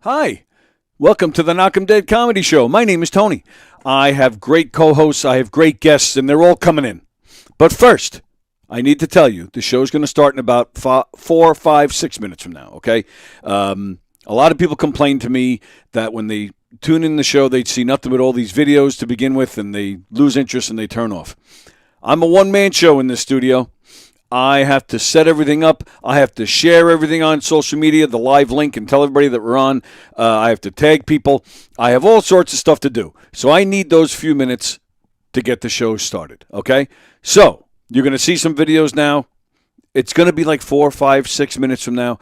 Hi, welcome to the Knock 'em Dead Comedy Show. My name is Tony. I have great co-hosts, I have great guests, and they're all coming in. But first, I need to tell you, the show's going to start in about 4, 5, 6 minutes from now, okay? A lot of people complain to me that when they tune in the show, they see nothing but all these videos to begin with, and they lose interest and they turn off. I'm a one-man show in this studio. I have to set everything up. I have to share everything on social media, the live link, and tell everybody that we're on. I have to tag people. I have all sorts of stuff to do. So I need those few minutes to get the show started, okay? So you're going to see some videos now. It's going to be like 4, 5, 6 minutes from now.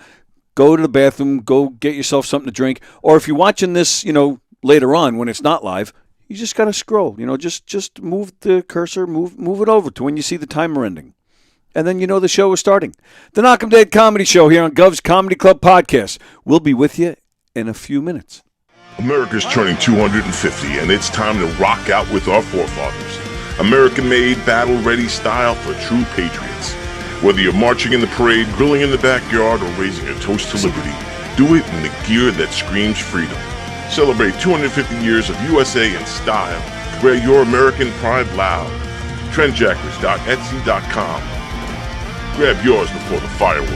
Go to the bathroom. Go get yourself something to drink. Or if you're watching this, later on when it's not live, you just got to scroll. Just move the cursor, move it over to when you see the timer ending. And then the show is starting. The Knock 'em Dead Comedy Show here on Gov's Comedy Club Podcast. We'll be with you in a few minutes. America's turning 250, and it's time to rock out with our forefathers. American-made, battle-ready style for true patriots. Whether you're marching in the parade, grilling in the backyard, or raising a toast to liberty, do it in the gear that screams freedom. Celebrate 250 years of USA in style. Wear your American pride loud. Trendjackers.etsy.com. Grab yours before the fireworks.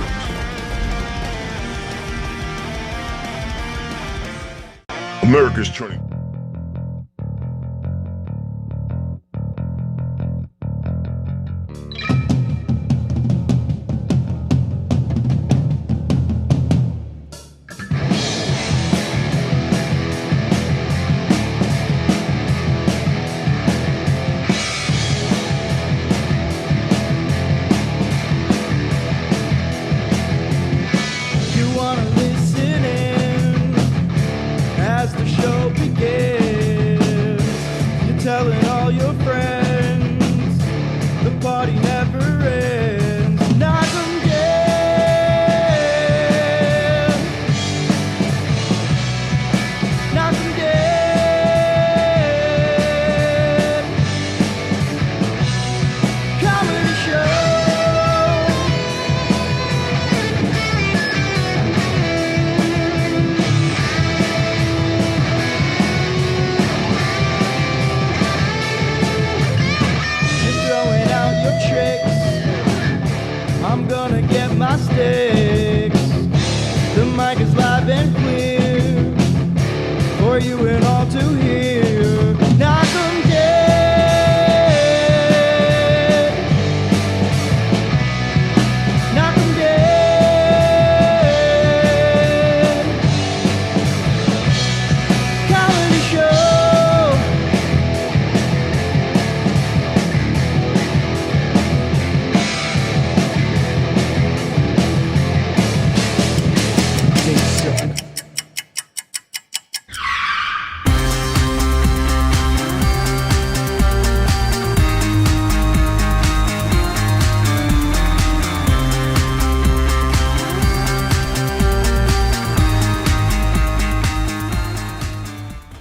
America's turning.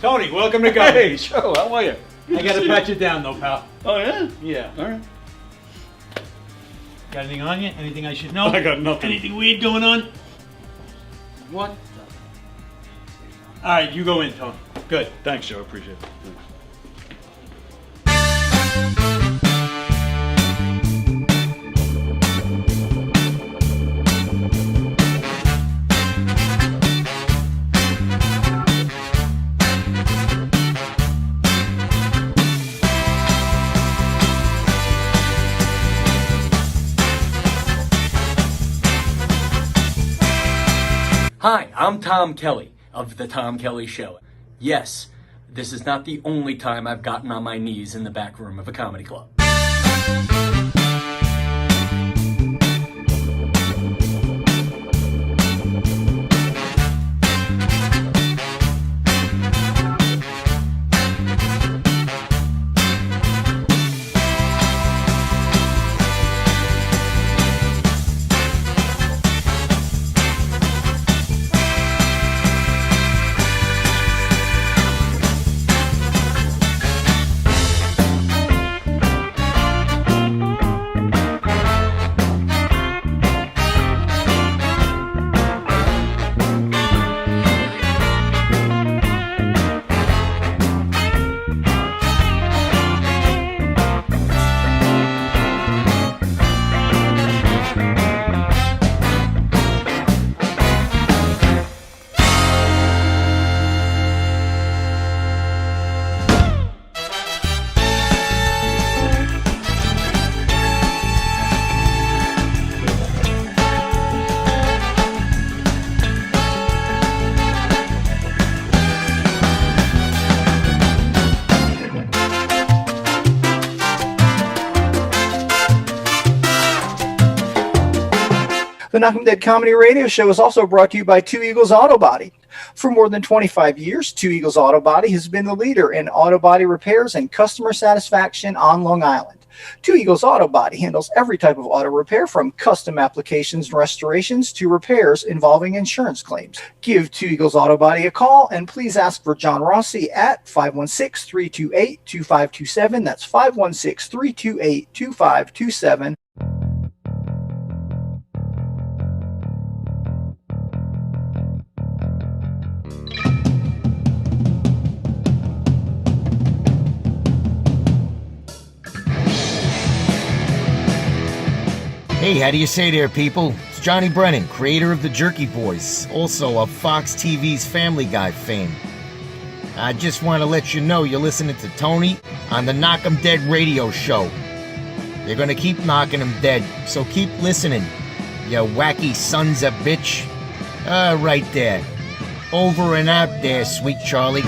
Tony, welcome to Go. Hey, Joe, how are you? I gotta pat you down though, pal. Oh, yeah? Yeah. All right. Got anything on you? Anything I should know? I got nothing. Anything weird going on? What? Alright, you go in, Tony. Good. Thanks, Joe. Appreciate it. Thanks. Hi, I'm Tom Kelly of The Tom Kelly Show. Yes, this is not the only time I've gotten on my knees in the back room of a comedy club. The Knock 'em Dead Comedy Radio Show is also brought to you by Two Eagles Auto Body. For more than 25 years, Two Eagles Auto Body has been the leader in auto body repairs and customer satisfaction on Long Island. Two Eagles Auto Body handles every type of auto repair, from custom applications and restorations to repairs involving insurance claims. Give Two Eagles Auto Body a call and please ask for John Rossi at 516-328-2527. That's 516-328-2527. Hey, how do you say there, people? It's Johnny Brennan, creator of the Jerky Boys, also of Fox TV's Family Guy fame. I just want to let you know you're listening to Tony on the Knock 'em Dead radio show. They're gonna keep knocking 'em dead, so keep listening, you wacky sons of bitch. Right there. Over and out there, sweet Charlie.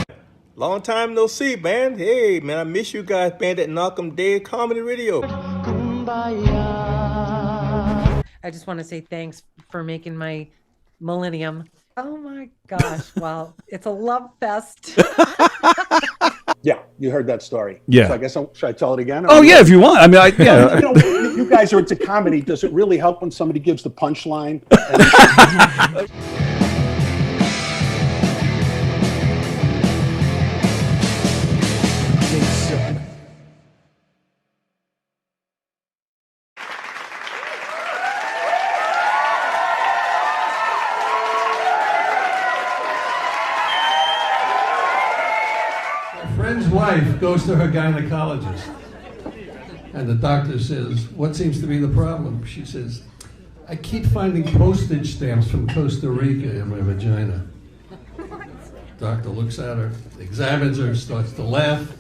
Long time no see, man. Hey, man, I miss you guys, man, at Knock 'em Dead Comedy Radio. I just want to say thanks for making my millennium. Oh my gosh. Well, it's a love fest. Yeah, you heard that story. Yeah. So I guess, should I tell it again? Oh, yeah, if you want. I mean, yeah. You know, you guys are into comedy. Does it really help when somebody gives the punchline? Friend's wife goes to her gynecologist, and the doctor says, "What seems to be the problem?" She says, "I keep finding postage stamps from Costa Rica in my vagina." Doctor looks at her, examines her, starts to laugh.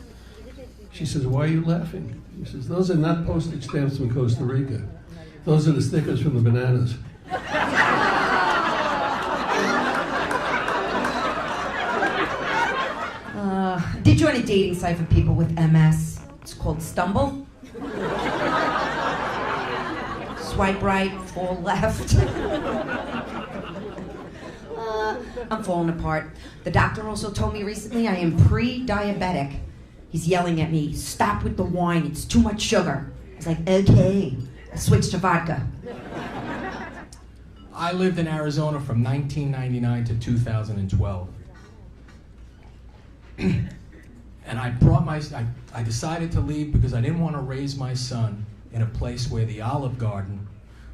She says, "Why are you laughing?" He says, "Those are not postage stamps from Costa Rica. Those are the stickers from the bananas." Did you on a dating site for people with MS? It's called Stumble. Swipe right, fall left. I'm falling apart. The doctor also told me recently I am pre-diabetic. He's yelling at me, "Stop with the wine, it's too much sugar." I was like, okay. I switched to vodka. I lived in Arizona from 1999 to 2012. And I decided to leave because I didn't want to raise my son in a place where the Olive Garden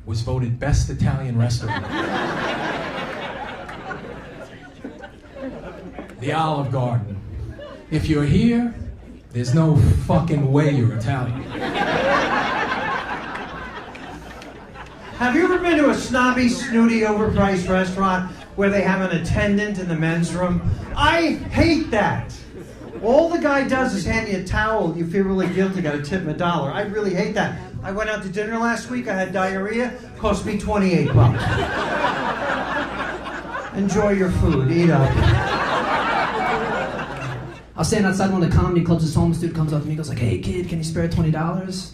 was voted best Italian restaurant. The Olive Garden. If you're here, there's no fucking way you're Italian. Have you ever been to a snobby, snooty, overpriced restaurant where they have an attendant in the men's room? I hate that. All the guy does is hand you a towel. You feel really guilty, got to tip him $1. I really hate that. I went out to dinner last week. I had diarrhea. Cost me $28. Enjoy your food. Eat up. I was standing outside one of the comedy clubs. This homeless dude comes up to me. He goes like, "Hey kid, can you spare $20?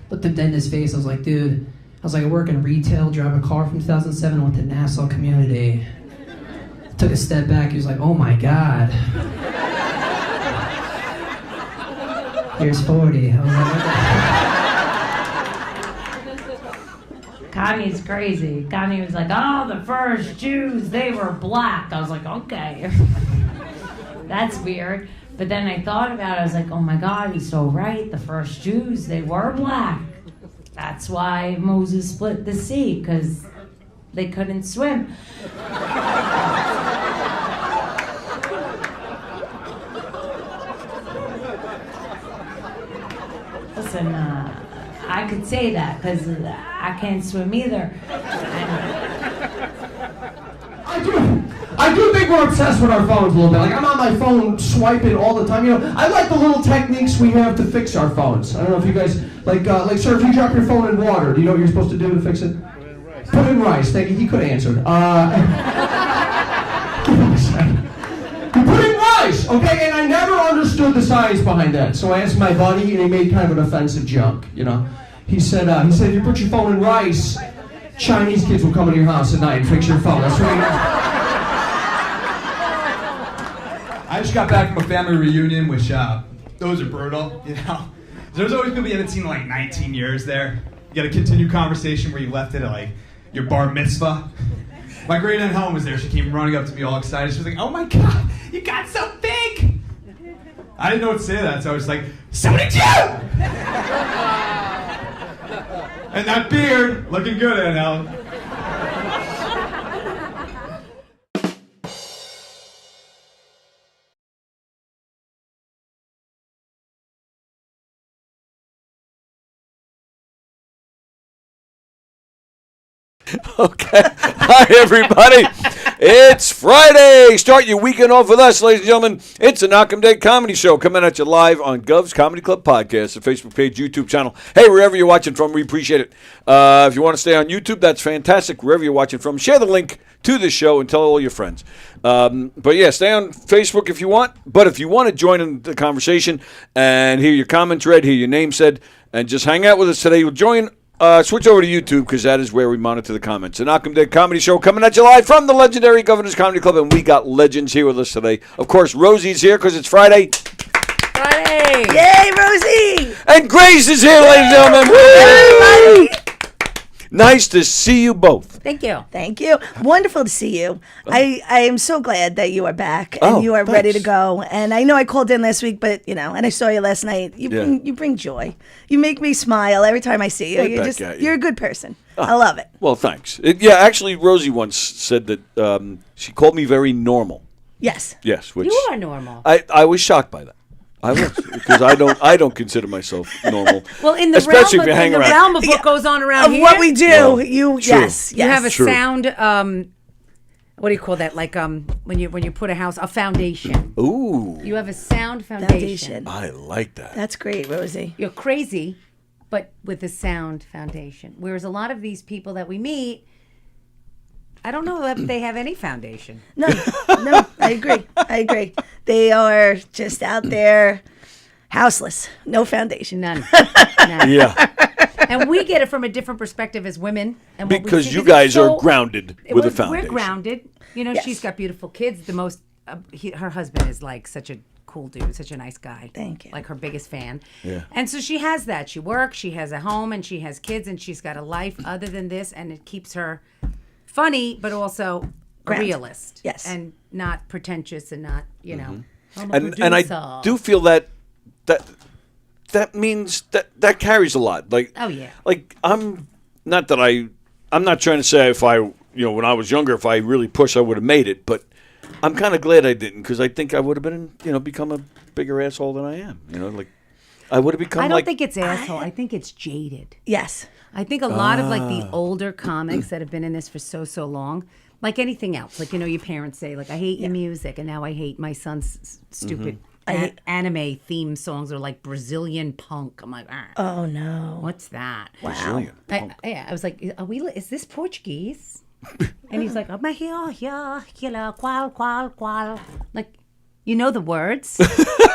Looked him dead in his face. I was like, "Dude," I was like, "I work in retail, drive a car from 2007, went to Nassau Community." Took a step back. He was like, "Oh my God. Here's 40. I was like, Kanye's crazy. Kanye was like, "Oh, the first Jews, they were black." I was like, okay. That's weird. But then I thought about it. I was like, oh my God, he's so right. The first Jews, they were black. That's why Moses split the sea, because they couldn't swim. Listen, I could say that because I can't swim either. I do think we're obsessed with our phones a little bit. Like, I'm on my phone swiping all the time. You know, I like the little techniques we have to fix our phones. I don't know if you guys, like sir, if you drop your phone in water, do you know what you're supposed to do to fix it? Put in rice. Thank you. He could have answered. You put in rice, okay? And I never understood the science behind that. So I asked my buddy, and he made kind of an offensive joke, you know? He said, if you put your phone in rice, Chinese kids will come into your house at night and fix your phone. That's right. I just got back from a family reunion, which those are brutal, you know. There's always people you haven't seen in like 19 years there. You got to continue conversation where you left it at like your bar mitzvah. My great aunt Helen was there. She came running up to me all excited. She was like, "Oh my God, you got so big!" I didn't know what to say to that, so I was like, "So did you!" And that beard, looking good, Aunt Helen. Okay. Hi, everybody. It's Friday. Start your weekend off with us, ladies and gentlemen. It's a Knock 'em Dead comedy show coming at you live on Gov's Comedy Club Podcast, the Facebook page, YouTube channel. Hey, wherever you're watching from, we appreciate it. If you want to stay on YouTube, that's fantastic. Wherever you're watching from, share the link to this show and tell all your friends. But yeah, stay on Facebook if you want. But if you want to join in the conversation and hear your comments read, hear your name said, and just hang out with us today, you'll join. Switch over to YouTube because that is where we monitor the comments. The Knock 'em Dead comedy show coming at you live from the legendary Governor's Comedy Club, and we got legends here with us today. Of course, Rosie's here because it's Friday. Friday! Yay, Rosie! And Grace is here, ladies and gentlemen. Everybody! Nice to see you both. Thank you. Thank you. Wonderful to see you. I am so glad that you are back and Oh, you are thanks. ready to go. And I know I called in last week, but and I saw you last night. You bring joy. You make me smile every time I see you. Right back at you. You're a good person. I love it. Well, thanks. Actually, Rosie once said that she called me very normal. Yes. Yes, which You are normal. I was shocked by that. I was because I don't consider myself normal. Well, in the especially realm if you hang around. realm of what goes on around Of here, what we do. Well, you true. yes. you have a True. sound. What do you call that? Like when you put a foundation. Ooh, You have a sound foundation. I like that. That's great, Rosie. You're crazy, but with a sound foundation. Whereas a lot of these people that we meet, I don't know if they have any foundation. No, I agree. They are just out there, houseless, no foundation. None. Yeah, And we get it from a different perspective as women. And what we because think you is guys so- are grounded with a foundation. We're grounded. You know, Yes. she's got beautiful kids. The most, her husband is like such a cool dude, such a nice guy. Thank you. Like her biggest fan. Yeah. And so she has that. She works, she has a home, and she has kids, and she's got a life other than this, and it keeps her funny, but also a Grounded. realist. Yes. And not pretentious and not, I'm a And I producer. do feel that means that carries a lot. Like, Oh, yeah. Like I'm not trying to say if I when I was younger, if I really pushed, I would have made it. But I'm kind of glad I didn't because I think I would have been become a bigger asshole than I am. Like I would have become. I don't think it's asshole. I think it's jaded. Yes. I think a lot of like the older comics that have been in this for so long, like anything else, like your parents say, like I hate your music, and now I hate my son's stupid anime theme songs or like Brazilian punk. I'm like, Oh no. what's that? Brazilian punk. I was like, is this Portuguese? And he's like, qual. Like, you know the words.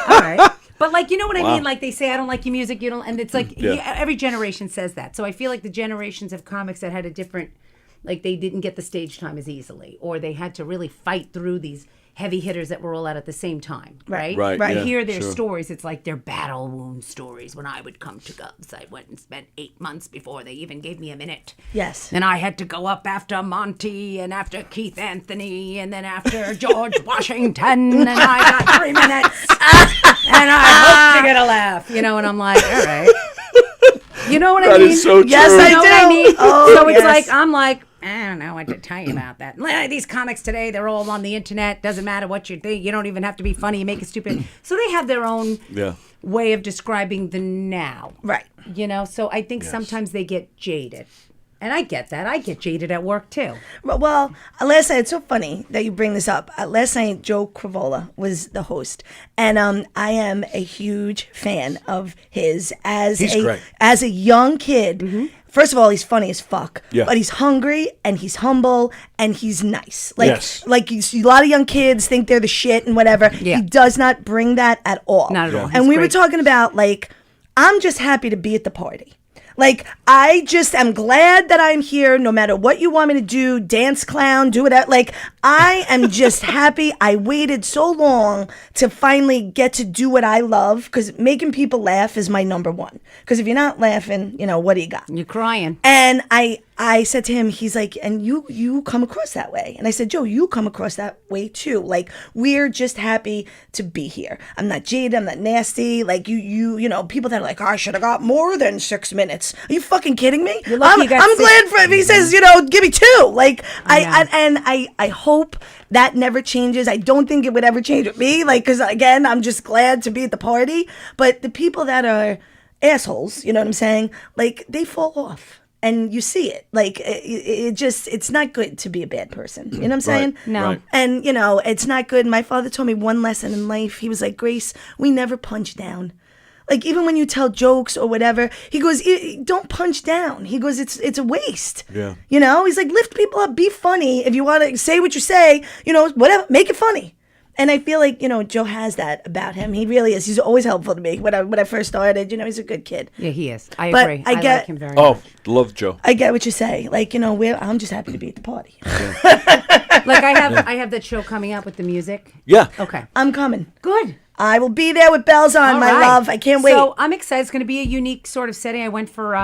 All right. But like, you know what I mean? Like they say, I don't like your music. You don't. And it's like every generation says that. So I feel like the generations of comics that had a different, like they didn't get the stage time as easily, or they had to really fight through these heavy hitters that were all out at the same time. Right. Right, Right. yeah, Hear their sure. stories. It's like their battle wound stories. When I would come to Govs, I went and spent 8 months before they even gave me a minute. Yes. Then I had to go up after Monty and after Keith Anthony and then after George Washington, and I got 3 minutes. And I hope to get a laugh, and I'm like, all right. You know what I That mean? is so true. Yes, I You know do. what I mean? Oh, So it's yes. like, I'm like, I don't know what to tell you about that. These comics today, they're all on the internet. Doesn't matter what you think. You don't even have to be funny. You make it stupid. So they have their own way of describing the now. Right. So I think sometimes they get jaded. And I get that. I get jaded at work too. Well, last night, it's so funny that you bring this up. Last night, Joe Cravola was the host. And I am a huge fan of his He's great. As a young kid. First of all, he's funny as fuck. Yeah. But he's hungry and he's humble and he's nice. Like, Yes. like you see, a lot of young kids think they're the shit and whatever. Yeah. He does not bring that at all. Not at all. Yeah. He's And we were great. talking about, like, I'm just happy to be at the party. Like, I just am glad that I'm here no matter what you want me to do, dance clown, do whatever. Like, I am just happy I waited so long to finally get to do what I love, because making people laugh is my number one. Because if you're not laughing, what do you got? You're crying. And I said to him, he's like, and you come across that way. And I said, Joe, you come across that way too. Like, we're just happy to be here. I'm not jaded. I'm not nasty. Like, people that are like, I should have got more than 6 minutes. Are you fucking kidding me? I'm glad for if he says, give me 2. Like, I hope that never changes. I don't think it would ever change with me. Like, because again, I'm just glad to be at the party. But the people that are assholes, you know what I'm saying? Like, they fall off. And you see it. Like, it's not good to be a bad person. You know what I'm saying? No. Right. And, it's not good. My father told me one lesson in life. He was like, Grace, we never punch down. Like, even when you tell jokes or whatever, he goes, don't punch down. He goes, it's a waste. Yeah. He's like, lift people up, be funny. If you want to say what you say, whatever, make it funny. And I feel like, Joe has that about him. He really is. He's always helpful to me. When I first started, he's a good kid. Yeah, he is. I But agree. I get- like him very much. Love Joe. I get what you say. Like, I'm just happy to be at the party. Like, I have that show coming up with the music. Yeah. Okay. I'm coming. Good. I will be there with bells on, All my right. love. I can't wait. So I'm excited. It's going to be a unique sort of setting. I went for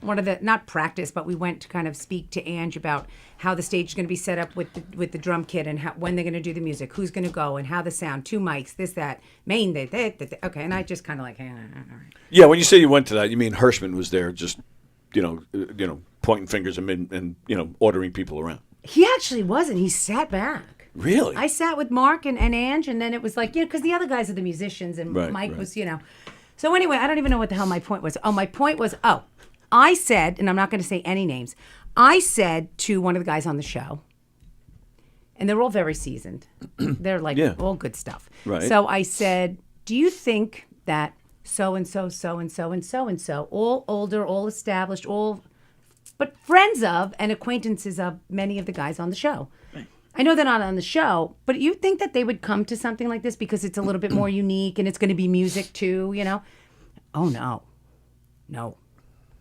one of the, not practice, but we went to kind of speak to Ange about how the stage is going to be set up with the drum kit, and when they're going to do the music, who's going to go, and how the sound, 2 mics, this, that, main, okay. And I just kind of like, all right. Yeah, when you say you went to that, you mean Hirschman was there, just pointing fingers and ordering people around. He actually wasn't. He sat back. Really? I sat with Mark and Ange, and then it was like, because the other guys are the musicians, and Mike was, So anyway, I don't even know what the hell my point was. My point was, I said, and I'm not going to say any names, I said to one of the guys on the show, and they're all very seasoned. They're like all good stuff. Right. So I said, do you think that so-and-so, so-and-so, and so-and-so, all older, all established, but friends of and acquaintances of many of the guys on the show. Right. I know they're not on the show, but you think that they would come to something like this because it's a little bit more unique and it's going to be music too, Oh, no.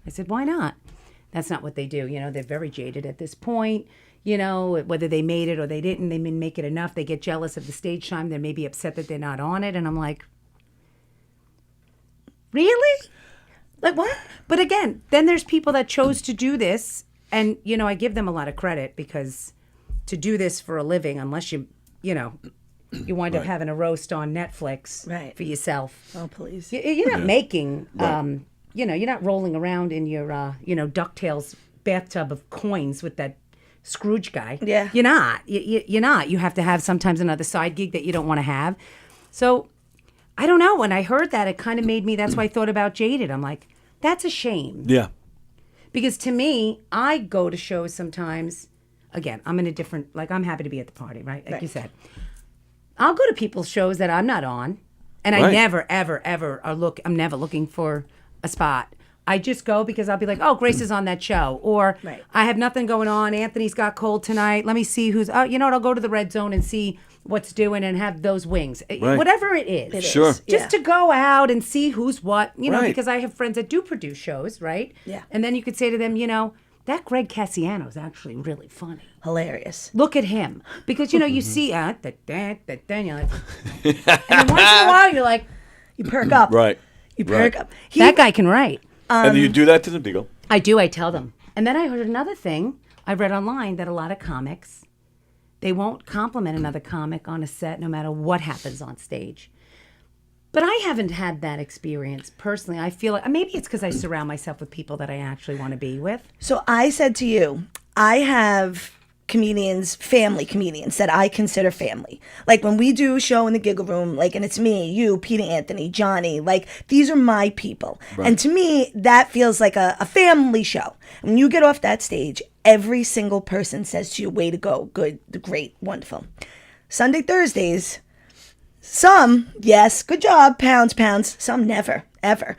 I said, why not? That's not what they do. They're very jaded at this point. Whether they made it or they didn't, they didn't make it enough. They get jealous of the stage time. They may be upset that they're not on it. And I'm like, really? Like, what? But again, then there's people that chose to do this. And, I give them a lot of credit, because to do this for a living, unless you wind up having a roast on Netflix for yourself. Oh, please. You're not making... you're not rolling around in your, DuckTales bathtub of coins with that Scrooge guy. Yeah. You're not. You're not. You have to have sometimes another side gig that you don't want to have. So, I don't know. When I heard that, it kind of made me, that's why I thought about Jaded. I'm like, that's a shame. Yeah. Because to me, I go to shows sometimes, again, I'm in a different, like, I'm happy to be at the party, right? Like you said. I'll go to people's shows that I'm not on. And I never, ever, ever I'm never looking for a spot. I just go because I'll be like, oh, Grace is on that show. Or I have nothing going on. Anthony's got cold tonight. Let me see who's, you know what? I'll go to the Red Zone and see what's doing and have those wings. Whatever it is. Sure. Just to go out and see who's what, Right. because I have friends that do produce shows, right? Yeah. And then you could say to them, that Greg Cassiano is actually really funny. Hilarious. Look at him. Because, you see, you're like, and then once in a while, you're like, you perk up. Right. You perk up. That guy can write. And do you do that to them? Do you go? I do. I tell them. And then I heard another thing. I read online that a lot of comics, they won't compliment another comic on a set no matter what happens on stage. But I haven't had that experience personally. I feel like maybe it's because I surround myself with people that I actually want to be with. So I said to you, I have family comedians that I consider family. Like when we do a show in the Giggle Room, and it's me, you, Peter Anthony, Johnny, these are my people. Right. And to me, that feels like a family show. When you get off that stage, every single person says to you, way to go, good, great, wonderful. Sunday, Thursdays, Some, yes, good job, pounds. Some never, ever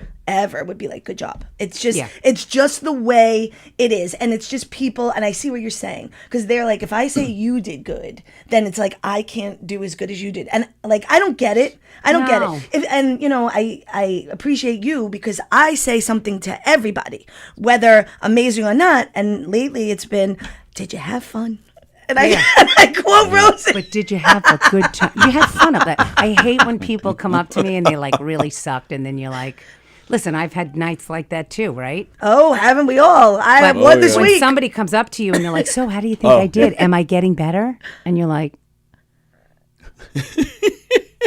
would be like, good job. It's just the way it is. And it's just people, and I see what you're saying. Because they're like, if I say you did good, then it's like, I can't do as good as you did. And like, I don't get it. And, you know, I appreciate you because I say something to everybody, whether amazing or not. And lately it's been, did you have fun? And I quote Rosie. But did you have a good time? You had fun of that. I hate when people come up to me and they like really sucked, and then you're like, listen, I've had nights like that too, right? Oh, haven't we all? I have one this when week. Somebody comes up to you and they're like, so how do you think I did? Am I getting better? And you're like,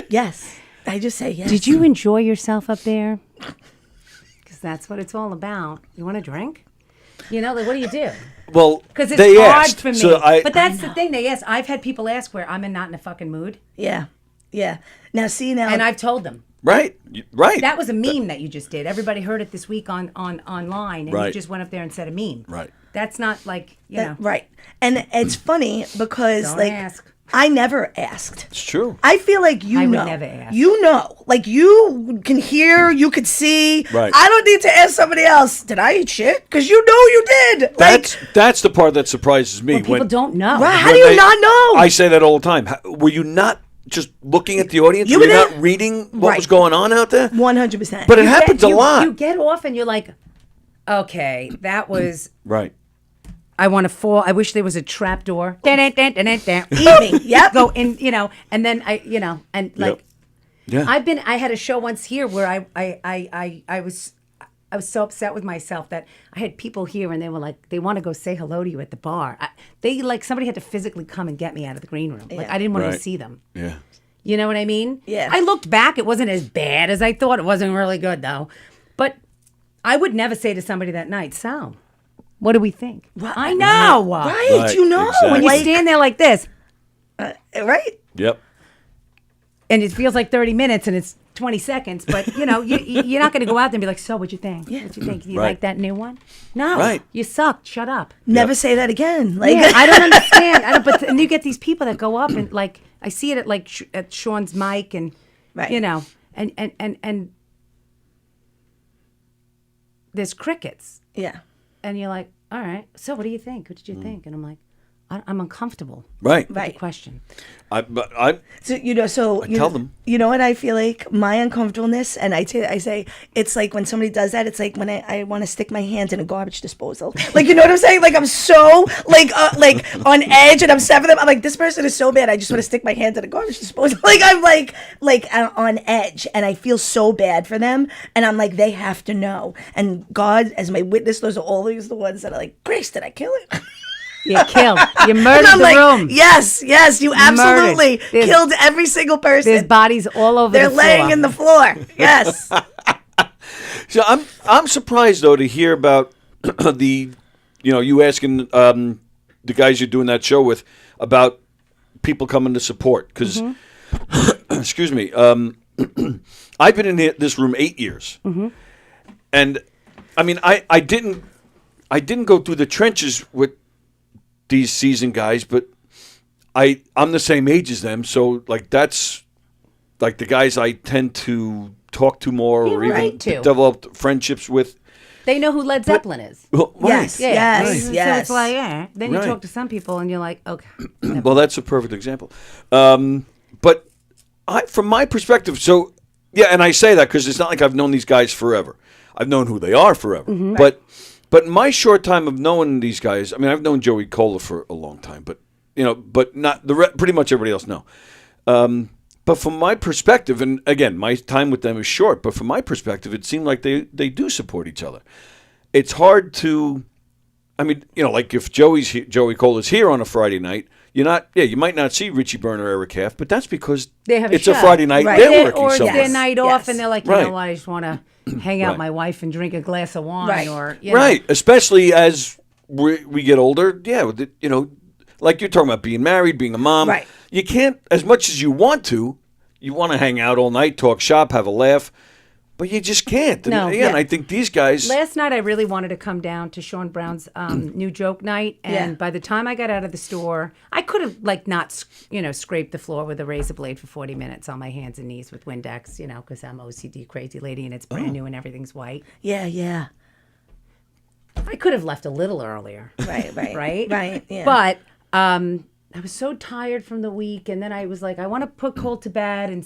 yes. I just say yes. Did you enjoy yourself up there? Because that's what it's all about. You want a drink? You know, like, what do you do? Well, because it's they hard asked, for me. so But that's the thing. They ask. I've had people ask where I'm not in a fucking mood. Yeah. Now and I've told them. Right. That was a meme that you just did. Everybody heard it this week online, and you just went up there and said a meme. Right. That's not like you know. Right. And it's funny because Don't like ask. I never asked. It's true. I feel like I would never ask. You know. Like you can hear, you could see. Right. I don't need to ask somebody else, did I eat shit? Because you know you did. That's the part that surprises me. Well, people don't know. Right, how do you not know? I say that all the time. Were you not just looking at the audience? You Were you were not reading what was going on out there? 100%. But it happens a lot. You get off and you're like, okay, that was Right. I want to fall. I wish there was a trap door. Eat me. Yep. Go in, you know, and then and like, yeah. I had a show once here where I was so upset with myself that I had people here and they were like, they want to go say hello to you at the bar. Somebody had to physically come and get me out of the green room. Like I didn't want to see them. Yeah. You know what I mean? Yeah. I looked back. It wasn't as bad as I thought. It wasn't really good though. But I would never say to somebody that night, so, what do we think? I know. Right, you know. exactly. When you stand there like this. Right? Yep. And it feels like 30 minutes and it's 20 seconds. But, you know, you're not going to go out there and be like, so, what'd you think? Yeah. What'd you think? You Right. like that new one? No. Right. You sucked. Shut up. Never say that again. Like Yeah, I don't understand. But and you get these people that go up and like, I see it at like at Sean's mic and, Right. you know, and there's crickets. Yeah. And you're like, all right, so what do you think? What did you think? And I'm like, I'm uncomfortable. Right. With the question. So I tell them. You know what I feel like? My uncomfortableness, and I say it's like when somebody does that. It's like when I want to stick my hand in a garbage disposal. Like, you know what I'm saying? Like I'm so like on edge, and I'm seven them. I'm like, this person is so bad. I just want to stick my hand in a garbage disposal. Like I'm like on edge, and I feel so bad for them. And I'm like, they have to know. And God, as my witness, those are always the ones that are like, Grace, did I kill it? You killed. You murdered And I'm the like, room. Yes, you absolutely killed every single person. There's bodies all over They're the floor. laying in the floor. Yes. So I'm surprised though to hear about you asking the guys you're doing that show with about people coming to support because excuse me, I've been in this room 8 years, and I mean I didn't go through the trenches with these seasoned guys, but I'm the same age as them, so like that's like the guys I tend to talk to more or even develop friendships with. They know who Led Zeppelin is. Well, right. Yes. Right. So it's like, then you Right. talk to some people and you're like, okay. Well, that's a perfect example. But from my perspective, so yeah, and I say that because it's not like I've known these guys forever. I've known who they are forever. But in my short time of knowing these guys, I mean, I've known Joey Cola for a long time, but not pretty much everybody else know. But from my perspective, and again, my time with them is short, but from my perspective, it seemed like they do support each other. It's hard to, I mean, like if Joey Cola's here on a Friday night, you might not see Richie Byrne or Eric Half, but that's because They have it's a a show. Friday night. Right. They're working or somewhere. their night off, and they're like, you Right. know what, I just want to hang out with my wife and drink a glass of wine, Right. or you know. Right, especially as we get older. Yeah, like you're talking about being married, being a mom. Right. You can't, as much as you want to hang out all night, talk shop, have a laugh. But you just can't. No, And again, yeah. I think these guys. Last night, I really wanted to come down to Sean Brown's new joke night, and by the time I got out of the store, I could have not scraped the floor with a razor blade for 40 minutes on my hands and knees with Windex, because I'm OCD crazy lady and it's brand new and everything's white. Yeah. I could have left a little earlier. Right. Yeah. But I was so tired from the week, and then I was like, I want to put Cole to bed, and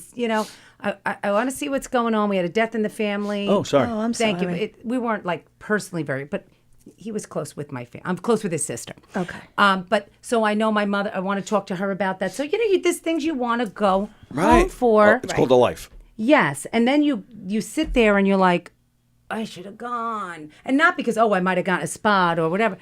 I want to see what's going on. We had a death in the family. Oh, sorry. Oh, I'm Thank sorry. you. We weren't personally but he was close with my family. I'm close with his sister. Okay. But so I know my mother. I want to talk to her about that. So there's things you want to go home Right. for. It's called a life. Yes, and then you sit there and you're like, I should have gone, and not because I might have gotten a spot or whatever,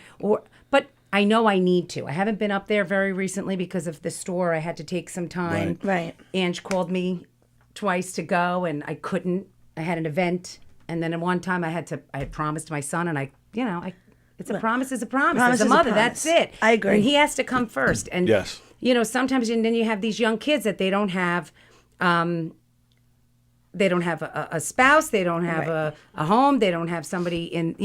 but I know I need to. I haven't been up there very recently because of the store. I had to take some time. Right. Ange called me twice to go, and I couldn't. I had an event, and then at one time I had promised my son, and it's a promise is a promise. Promise As a is a mother, promise. that's it. I agree. And he has to come first. And Yes. Sometimes and then you have these young kids that they don't have. They don't have a spouse. They don't have a home. They don't have somebody in.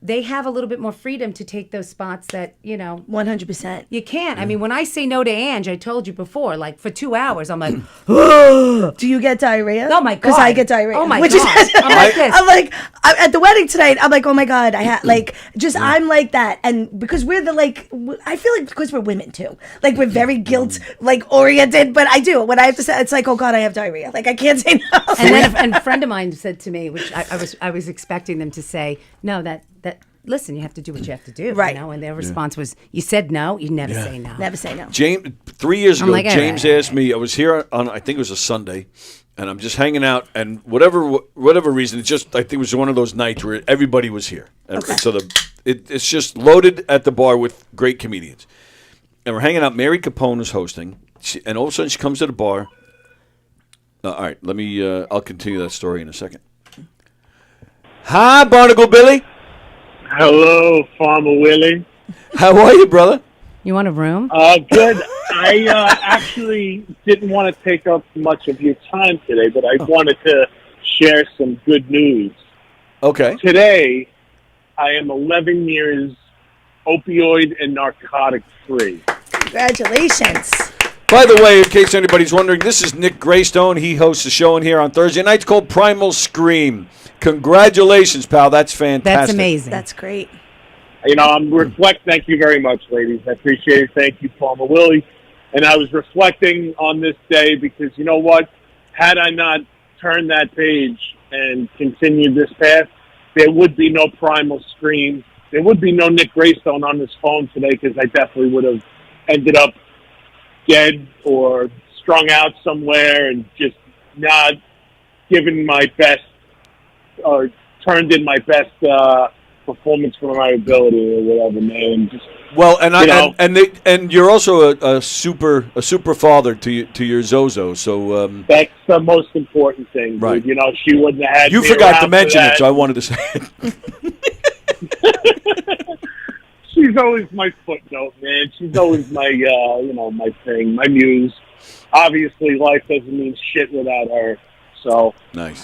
They have a little bit more freedom to take those spots that 100%. You can't. I mean, when I say no to Ange, I told you before, for 2 hours, I'm like, Do you get diarrhea? Oh my god! Because I get diarrhea. Oh my Which god! Is, I'm like this. I'm like at the wedding tonight. I'm like, oh my god! I had I'm like that, and because we're I feel like because we're women too, we're very guilt oriented. But I do when I have to say, it's like, oh god, I have diarrhea. I can't say no. And then a friend of mine said to me, which I was expecting them to say, no, that listen, you have to do what you have to do, right? And their response was, you said no, you never say no. Never say no. James, 3 years ago, I'm like, all James right. asked me. I was here on, I think it was a Sunday, and I'm just hanging out, and whatever reason, I think it was one of those nights where everybody was here, and so it's just loaded at the bar with great comedians, and we're hanging out. Mary Capone was hosting, and all of a sudden she comes to the bar. All right, let me. I'll continue that story in a second. Hi, Barnacle Billy. Hello, Farmer Willie. How are you, brother? You want a room? Good. I actually didn't want to take up much of your time today, but I wanted to share some good news. Okay. Today, I am 11 years opioid and narcotic free. Congratulations. By the way, in case anybody's wondering, this is Nick Greystone. He hosts a show in here on Thursday nights called Primal Scream. Congratulations, pal. That's fantastic. That's amazing. That's great. I'm thank you very much, ladies. I appreciate it. Thank you, Farmer Willie. And I was reflecting on this day because, you know what? Had I not turned that page and continued this path, there would be no Primal Scream. There would be no Nick Greystone on this phone today because I definitely would have ended up dead or strung out somewhere and just not given my best or turned in my best performance for my ability or whatever, man. Just, and you're also a super father to your Zozo. So that's the most important thing, dude. Right. She wouldn't have had. You me forgot around to mention for it, that. so I wanted to say it. She's always my footnote, man. She's always my, my thing, my muse. Obviously, life doesn't mean shit without her. So nice.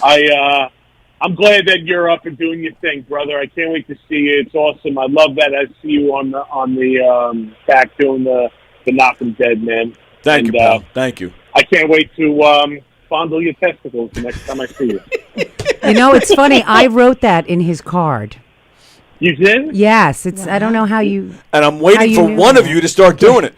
I'm glad that you're up and doing your thing, brother. I can't wait to see you. It's awesome. I love that I see you on the back doing the Knock 'em Dead, man. Thank you, pal. Thank you. I can't wait to fondle your testicles the next time I see you. It's funny. I wrote that in his card. You did? Yes. It's. I don't know how you. And I'm waiting for one of you to start doing it.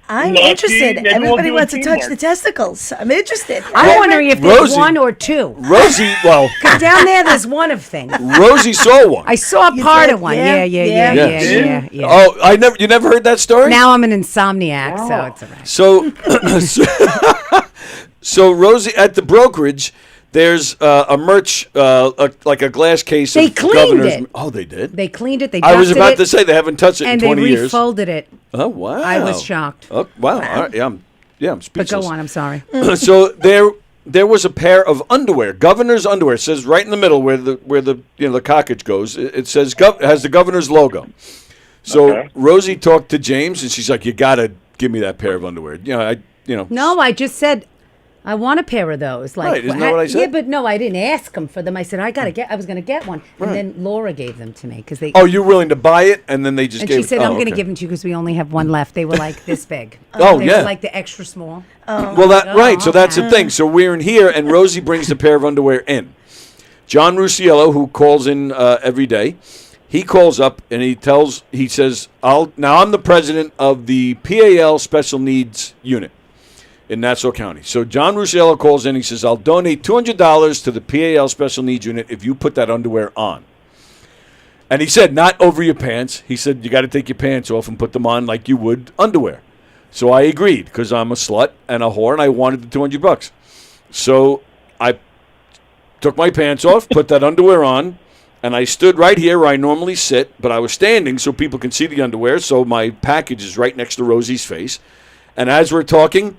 I'm Lucky, interested. maybe we'll Everybody do wants a to touch teamwork. the testicles. I'm interested. I'm wondering if there's Rosie- one or two. Rosie, well, Because down there, there's one of things. Rosie saw one. I saw You part did? of one. Yeah, Yeah. Yes. Yeah. Oh, you never heard that story? Now I'm an insomniac, so it's all right. So Rosie at the brokerage, there's a merch like a glass case. They of cleaned Governor's. it. Oh, they did. They cleaned it. They I was dusted about it, to say they haven't touched it and in 20 they years. refolded it. Oh wow! I was shocked. Oh wow! All right, I'm But speechless. go on. I'm sorry. So there was a pair of underwear, Governor's underwear. It says right in the middle where the the cockage goes. It says has the Governor's logo. So Okay. Rosie talked to James and she's like, "You gotta give me that pair of underwear." No, I just said, I want a pair of those. Like, Right, isn't that what I said? Yeah, but no, I didn't ask him for them. I said I was going to get one, Right. and then Laura gave them to me because they. Oh, you're willing to buy it, and then they just And gave. she said, oh, "I'm going to okay. give them to you because we only have one left." They were like this big. Oh, They yeah. were like the extra small. Well, right. So that's the okay. thing. So we're in here, and Rosie brings the pair of underwear in. John Rusiello, who calls in every day, he calls up and he says, I'm the president of the PAL Special Needs Unit in Nassau County. So John Rusiello calls in. He says, I'll donate $200 to the PAL Special Needs Unit if you put that underwear on. And he said, not over your pants. He said, you got to take your pants off and put them on like you would underwear. So I agreed because I'm a slut and a whore, and I wanted the $200. So I took my pants off, put that underwear on, and I stood right here where I normally sit, but I was standing so people can see the underwear, so my package is right next to Rosie's face. And as we're talking,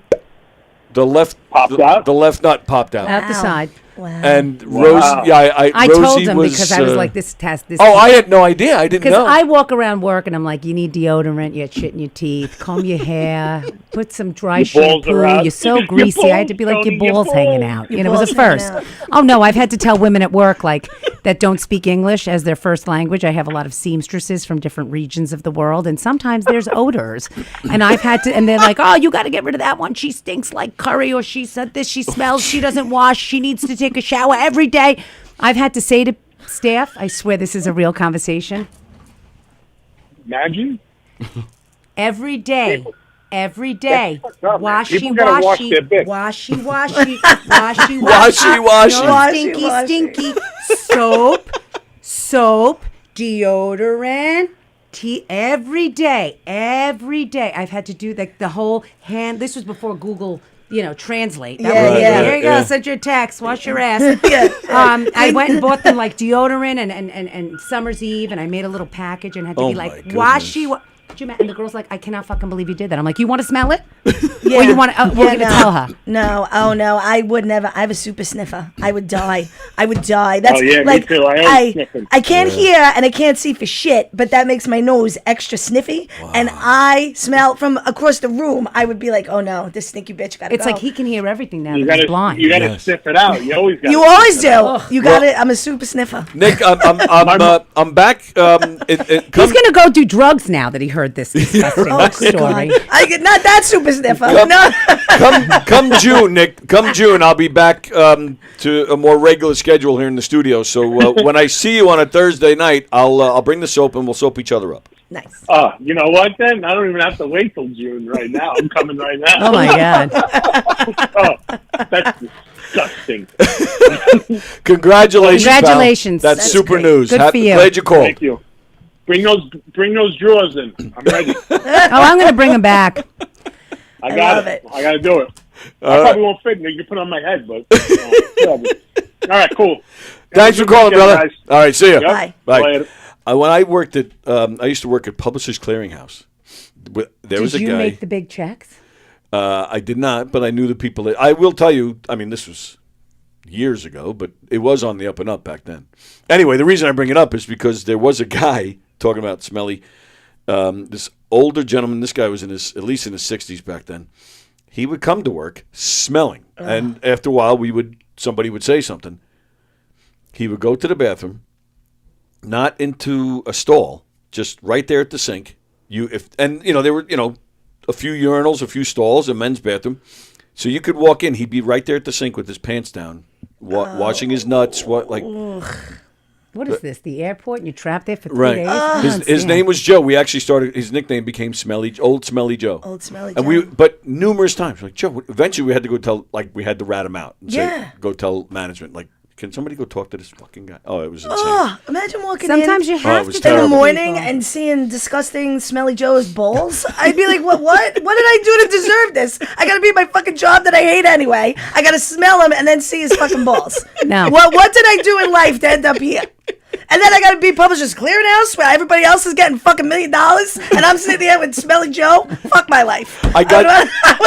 the left nut popped out. Out the side. Wow. And Rosie, I Rosie told him was, because I was like, this test. This Oh, I had no idea. I didn't Because know. I walk around work and I'm like, you need deodorant, you had shit in your teeth, comb your hair, put some dry Your balls shampoo. are out. You're so Your greasy. I had to be balls, like, your Tony, your balls hanging balls. out. Your You know, it was a balls hanging first. out. Oh, no, I've had to tell women at work, like, that don't speak English as their first language. I have a lot of seamstresses from different regions of the world, and sometimes there's odors. And I've had to, and they're like, oh, you got to get rid of that one. She stinks like curry, or she said this, she smells, she doesn't wash, she needs to take a shower every day. I've had to say to staff, I swear this is a real conversation. Imagine. Every day. Washy, People gotta wash washy, their bits. washy, washy, washy, Washy, washy. no, Washy, stinky, washy. stinky, soap, deodorant, tea, every day. I've had to do the whole hand. This was before Google, translate. That Yeah, was, yeah. Here you go, Yeah. send your text, wash your ass. Yeah. I went and bought them like deodorant and Summer's Eve, and I made a little package and had to Oh be my like, goodness. washy, and the girl's like, I cannot fucking believe you did that. I'm like, you want to smell it? Yeah. Or you want to, we're going to no. tell her. No, oh no, I would never. I have a super sniffer. I would die. That's Oh, yeah, me like too. I always sniffing. I can't hear and I can't see for shit, but that makes my nose extra sniffy. And I smell from across the room. I would be like, oh no, this stinky bitch got to It's go. like he can hear everything now You that he's gotta, blind. you gotta Yes. sniff it out. You always got. You always do. You got it. I'm a super sniffer. Nick, I'm back. He's going to go do drugs now that he heard this disgusting story. I get not that super sniffer. No. Come June, Nick. Come June, I'll be back to a more regular schedule here in the studio. So when I see you on a Thursday night, I'll bring the soap and we'll soap each other up. Nice. You know what? Then I don't even have to wait till June. Right now, I'm coming right now. Oh, my God. Oh, that's disgusting. Congratulations, pal. Congratulations. That's That's super great. news. Good for you. Glad you called. Thank you. Bring those drawers in. I'm ready. Oh, I'm going to bring him back. I got love it. it. I got to do it. All I right. probably won't fit. You can put it on my head, but whatever. All right, cool. Thanks for Have a good calling, weekend, brother. guys. All right, see you. Yep. Bye. Later. When I worked at, I used to work at Publishers Clearinghouse. There was a Did you guy. make the big checks? I did not, but I knew the people. I will tell you. I mean, this was years ago, but it was on the up and up back then. Anyway, the reason I bring it up is because there was a guy talking about smelly. This older gentleman. This guy was at least in his 60s back then. He would come to work smelling, and after a while, somebody would say something. He would go to the bathroom, not into a stall, just right there at the sink. There were a few urinals, a few stalls, a men's bathroom, so you could walk in. He'd be right there at the sink with his pants down, washing his nuts. What is this? The airport? And you're trapped there for 3 Right. days? I don't His understand. name was Joe. We actually started. His nickname became Old Smelly Joe. Old Smelly And Joe. but numerous times, like Joe. Eventually, we had to go tell. Like we had to rat him out. And Yeah. say, go tell management. Like, can somebody go talk to this fucking guy? Oh, it was insane. Oh, imagine walking Sometimes in you have it was to in the terrible. morning and seeing disgusting Smelly Joe's balls. I'd be like, what did I do to deserve this? I gotta be at my fucking job that I hate anyway. I gotta smell him and then see his fucking balls. No. What did I do in life to end up here? And then I gotta be Publishers Clearinghouse where everybody else is getting fucking $1 million and I'm sitting there with Smelly Joe. Fuck my life. I would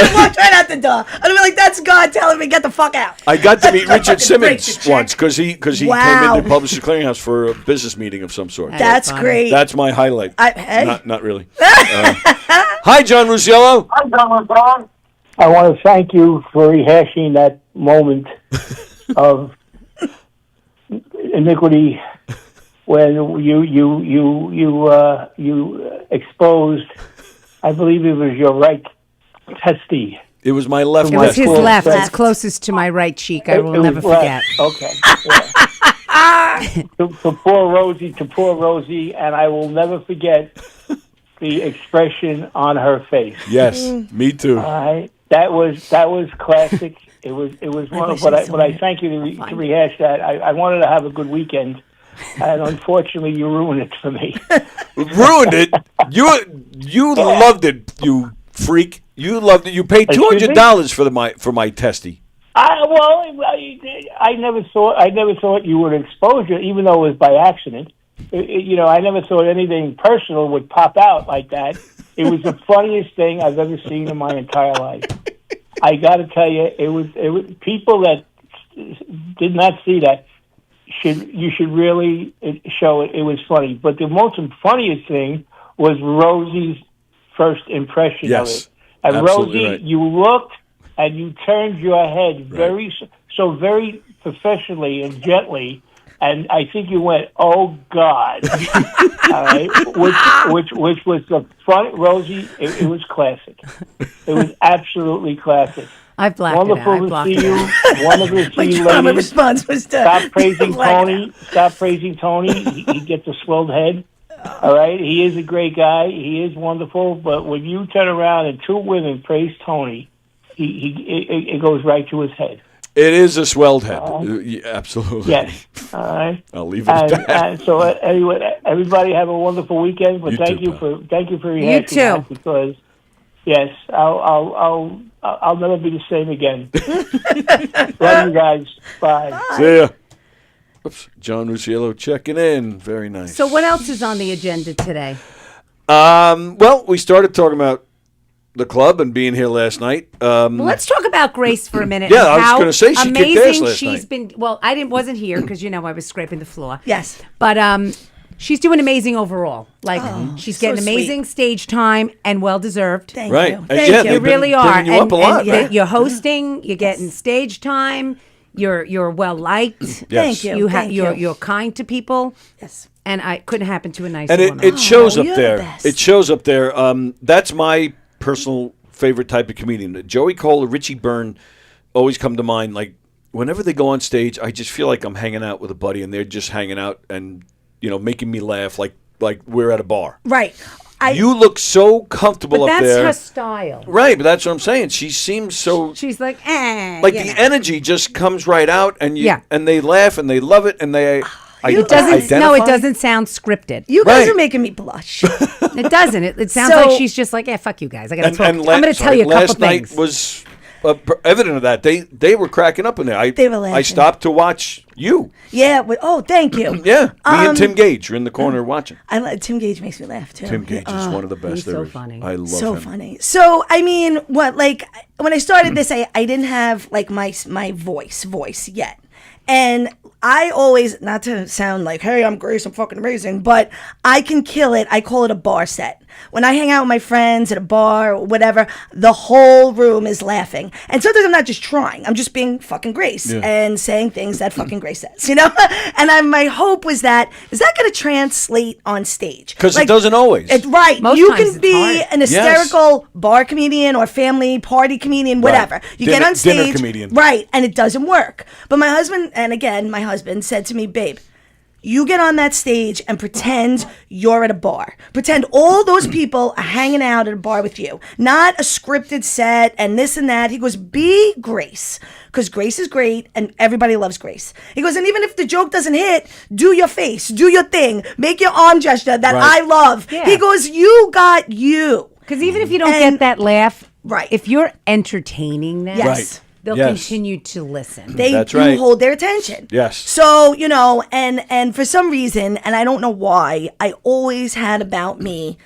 have walked right out the door. I'd be like, that's God telling me get the fuck out. I got to meet Richard Fucking break Simmons the check. once because he Wow. came into Publishers Clearinghouse for a business meeting of some sort. That's great. That's my highlight. Hey. Not really. Hi, John Rusiello. I'm John Ron. I want to thank you for rehashing that moment of iniquity when you exposed, I believe it was your right testy. It was my left. It was his left. Left. It's closest to my right cheek. I will It was never left. forget. Okay. Yeah. to poor Rosie, and I will never forget the expression on her face. Yes, me too. All right, that was classic. It was one. But I thank you to rehash that. I wanted to have a good weekend, and unfortunately, you ruined it for me. Ruined it. You loved it, you freak. You loved it. You paid $200 for my testy. I never thought you would expose it, even though it was by accident. I never thought anything personal would pop out like that. It was the funniest thing I've ever seen in my entire life. I got to tell you, it was people that did not see that. You should really show it. It was funny, but the most funniest thing was Rosie's first impression of it. And absolutely Rosie, right. you looked and you turned your head very professionally and gently, and I think you went, "Oh God!" All right, which was the fun. Rosie, it was classic. It was absolutely classic. I blacked Wonderful it out. I to blocked see it you. out. Wonderful to see you, My ladies. response was to Stop praising black it Tony. Stop praising Tony. He gets a swelled head. All right, he is a great guy. He is wonderful. But when you turn around and two women praise Tony, it goes right to his head. It is a swelled head. Yeah, absolutely. Yes. All right. I'll leave it at that. And so anyway, everybody have a wonderful weekend. But thank you for rehashing that, because yes, I'll never be the same again. Love you guys. Bye. See ya. Oops. John Rusiello checking in. Very nice. So what else is on the agenda today? Well, we started talking about the club and being here last night. Well, let's talk about Grace for a minute. Yeah, and I was going to say she kicked ass amazing last she's night. been. Well, I wasn't here because I was scraping the floor. Yes, but she's doing amazing overall. Like she's getting so amazing stage time and well deserved. Thank Right. you. And Thank yeah, you. they've You really been are. bringing you up a lot, right? You're hosting. You're getting stage time. You're well liked. Thank you. Thank you. You're kind to people. Yes. And it couldn't happen to a nicer And woman. it shows up you're the there. best. It shows up there. That's my personal favorite type of comedian. Joey Cole or Richie Byrne always come to mind. Like whenever they go on stage, I just feel like I'm hanging out with a buddy, and they're just hanging out and making me laugh like we're at a bar. Right. You look so comfortable But up that's there. her style. Right, but that's what I'm saying. She seems so She's like, like the energy just comes right out, and and they laugh and they love it, and they It doesn't sound scripted. You guys are making me blush. It doesn't. It sounds So- like she's just like, fuck you guys. I gotta talk. And I'm going to tell you a couple last night things. was evident of that. They were cracking up in there. They were laughing. I stopped to watch you. Yeah. Thank you. Yeah, me and Tim Gage are in the corner watching. Tim Gage makes me laugh too. Tim Gage is one of the best. he's so there is. funny. I love So him. funny. So I mean, when I started this, I didn't have like my voice yet. And I always, not to sound like, hey, I'm Grace, I'm fucking amazing, but I can kill it. I call it a bar set. When I hang out with my friends at a bar or whatever, the whole room is laughing. And sometimes I'm not just trying. I'm just being fucking Grace and saying things that fucking Grace says, And my hope was is that going to translate on stage? Because it doesn't always. Right. Most You times can it's be hard. an hysterical bar comedian or family party comedian, whatever. You get on stage. Dinner comedian. Right. And it doesn't work. But my husband said to me, babe, you get on that stage and pretend you're at a bar. Pretend all those people are hanging out at a bar with you. Not a scripted set and this and that. He goes, be Grace. Because Grace is great and everybody loves Grace. He goes, and even if the joke doesn't hit, do your face, do your thing, make your arm gesture that I love. Yeah. He goes, you got you. Because even if you don't get that laugh, right? If you're entertaining them, Yes. they'll continue to listen. They That's do right. hold their attention. Yes. So, and for some reason, and I don't know why, I always had about me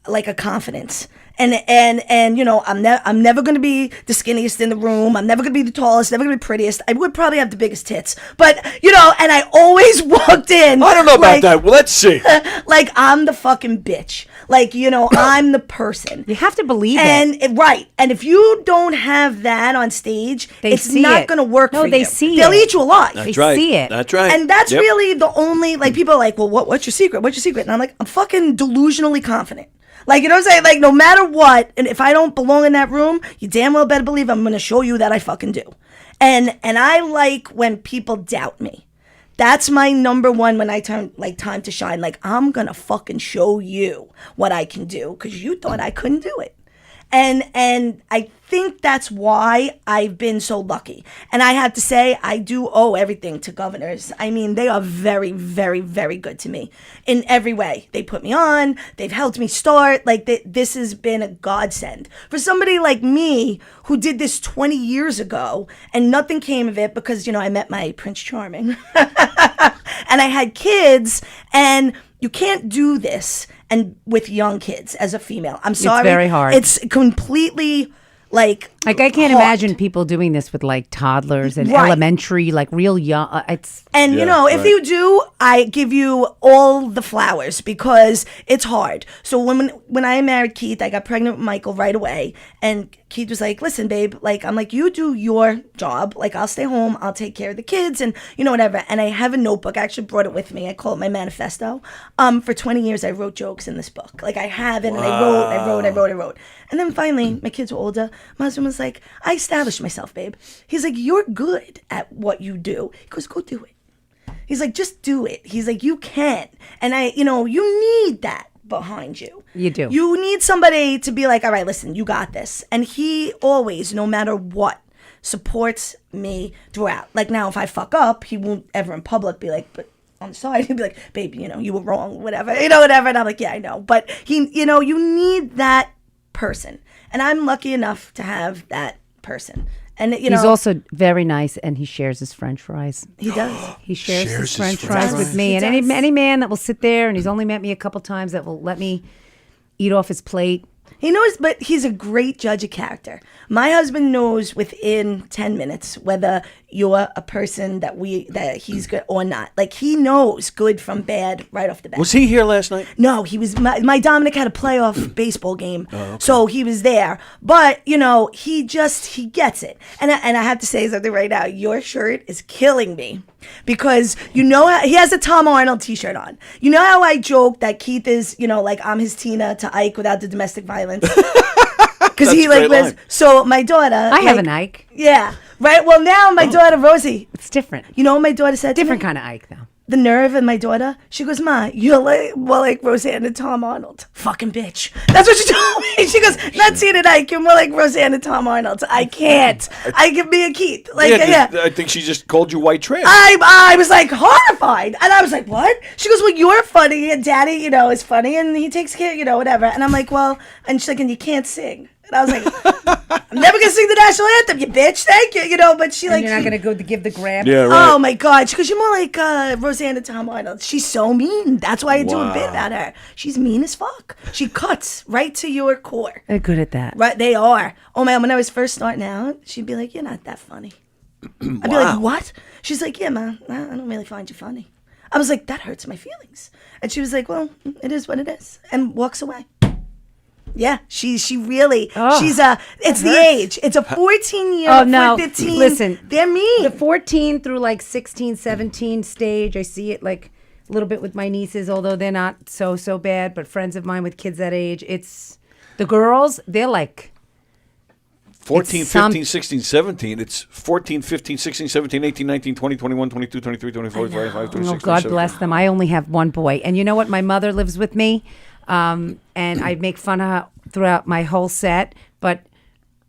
like a confidence. And you know, I'm never gonna be the skinniest in the room. I'm never gonna be the tallest, never gonna be the prettiest. I would probably have the biggest tits. But, you know, and I always walked in. I don't know about that. Well, let's see. Like, I'm the fucking bitch. Like, you know, I'm the person. You have to believe it. Right. And if you don't have that on stage, it's not going to work for you. No, they see They'll it. eat you alive. That's right. see it. That's right. And that's really the only, like, people are like, well, what's your secret? What's your secret? And I'm like, I'm fucking delusionally confident. Like, you know what I'm saying? Like, no matter what, and if I don't belong in that room, you damn well better believe I'm going to show you that I fucking do. And I like when people doubt me. That's my number one when I turn, like, time to shine. Like, I'm going to fucking show you what I can do because you thought I couldn't do it. And I think that's why I've been so lucky. And I have to say, I do owe everything to governors. I mean, they are very, very, very good to me in every way. They put me on. They've helped me start. Like, this has been a godsend. For somebody like me who did this 20 years ago and nothing came of it because, you know, I met my Prince Charming. And I had kids, and you can't do this and with young kids as a female. I'm sorry. It's very hard. It's completely like I can't hard. imagine people doing this with like toddlers and Right. elementary, like real young. It's And you know, if you do, I give you all the flowers because it's hard. So when I married Keith, I got pregnant with Michael right away, and Keith was like, "Listen, babe, like I'm like, you do your job. Like I'll stay home, I'll take care of the kids, and you know whatever." And I have a notebook. I actually brought it with me. I call it my manifesto. For 20 years, I wrote jokes in this book. Like I have it, and I wrote. And then finally, my kids were older. My husband was like, "I established myself, babe." He's like, "You're good at what you do." He goes, "Go do it." He's like, "Just do it." He's like, "You can." And you need that behind you. You do. You need somebody to be like, "All right, listen, you got this." And he always, no matter what, supports me throughout. Like now, if I fuck up, he won't ever in public be like, but on the side, he'd be like, "Babe, you were wrong, whatever. Whatever." And I'm like, "Yeah, I know." But you need that person. And I'm lucky enough to have that person. And he's also very nice, and he shares his French fries. He does. He shares his French fries with me, and any man that will sit there, and he's only met me a couple times, that will let me eat off his plate. He knows, but he's a great judge of character. My husband knows within 10 minutes whether you're a person that he's good or not. Like he knows good from bad right off the bat. Was he here last night? No, he was. My Dominic had a playoff baseball game, okay. So he was there. But he gets it. And I have to say something right now. Your shirt is killing me because he has a Tom Arnold T-shirt on. You know how I joke that Keith is like I'm his Tina to Ike without the domestic violence. Because he lives. So my daughter. I have an Ike. Yeah. Right. Well, now my daughter Rosie. It's different. You know what my daughter said? Different kind of Ike, though. The nerve in my daughter. She goes, "Ma, you're more like Roseanne and Tom Arnold." Fucking bitch. That's what she told me. She goes, "Not Tina Ike. You're more like Roseanne and Tom Arnold." I can't. I can be a Keith. I think she just called you white trash. I was like horrified, and I was like, "What?" She goes, "Well, you're funny, and Daddy, is funny, and he takes care, whatever." And I'm like, "Well," and she's like, "And you can't sing." And I was like, "I'm never gonna sing the national anthem, you bitch. Thank you." But she you're not gonna go to give the grab. Yeah, right. Oh my God, because you're more like Roseanne and Tom Arnold. She's so mean. That's why I do a bit about her. She's mean as fuck. She cuts right to your core. They're good at that. Right, they are. Oh man, when I was first starting out, she'd be like, "You're not that funny." I'd be like, "What?" She's like, "Yeah, ma, I don't really find you funny." I was like, "That hurts my feelings." And she was like, "Well, it is what it is," and walks away. Yeah, she really, it's the age. It's a 14-year, Oh, no. 15. Listen. They're mean. The 14 through like 16, 17 stage, I see it like a little bit with my nieces, although they're not so bad, but friends of mine with kids that age, it's the girls, they're like 14, 15, 16, 17. It's 14, 15, 16, 17, 18, 19, 20, 21, 22, 23, 24, 25, 26, Oh, God 27. bless them. I only have one boy. And you know what? My mother lives with me, and I make fun of her throughout my whole set. But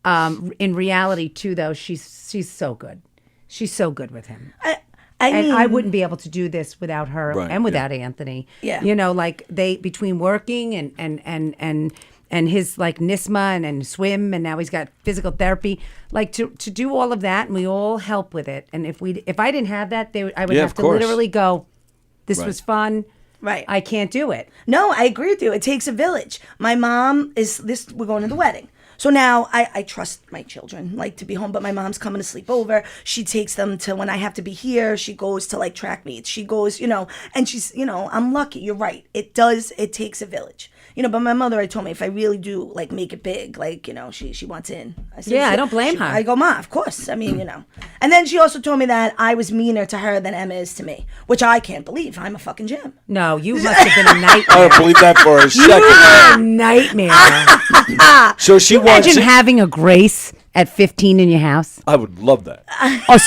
in reality, too, though, she's so good. She's so good with him. I wouldn't be able to do this without her and without Anthony. Yeah. Like they between working and his like NISMA and swim, and now he's got physical therapy. Like to do all of that, and we all help with it. And if I didn't have that, I would have to literally go. This was fun. Right. I can't do it. No, I agree with you. It takes a village. My mom is this. We're going to the wedding. So now I trust my children, like, to be home, but my mom's coming to sleep over. She takes them to, when I have to be here, she goes to, like, track meets. She goes, and she's, I'm lucky. You're right. It takes a village. But my mother had told me if I really do, like, make it big, like, she wants in. I said, I don't blame her. I go, Ma, of course. I mean, And then she also told me that I was meaner to her than Emma is to me, which I can't believe. I'm a fucking gem. No, you must have been a nightmare. I don't believe that for a You were a second. nightmare. So she Imagine wants. having a Grace at 15 in your house. I would love that.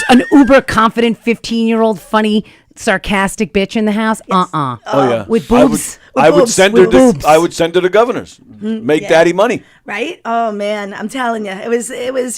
An uber confident 15-year-old funny sarcastic bitch in the house. Oh yeah, With boobs. I would send her. With boobs. I would send her to Governors. Make yeah. daddy money. Right? Oh man, I'm telling you, it was.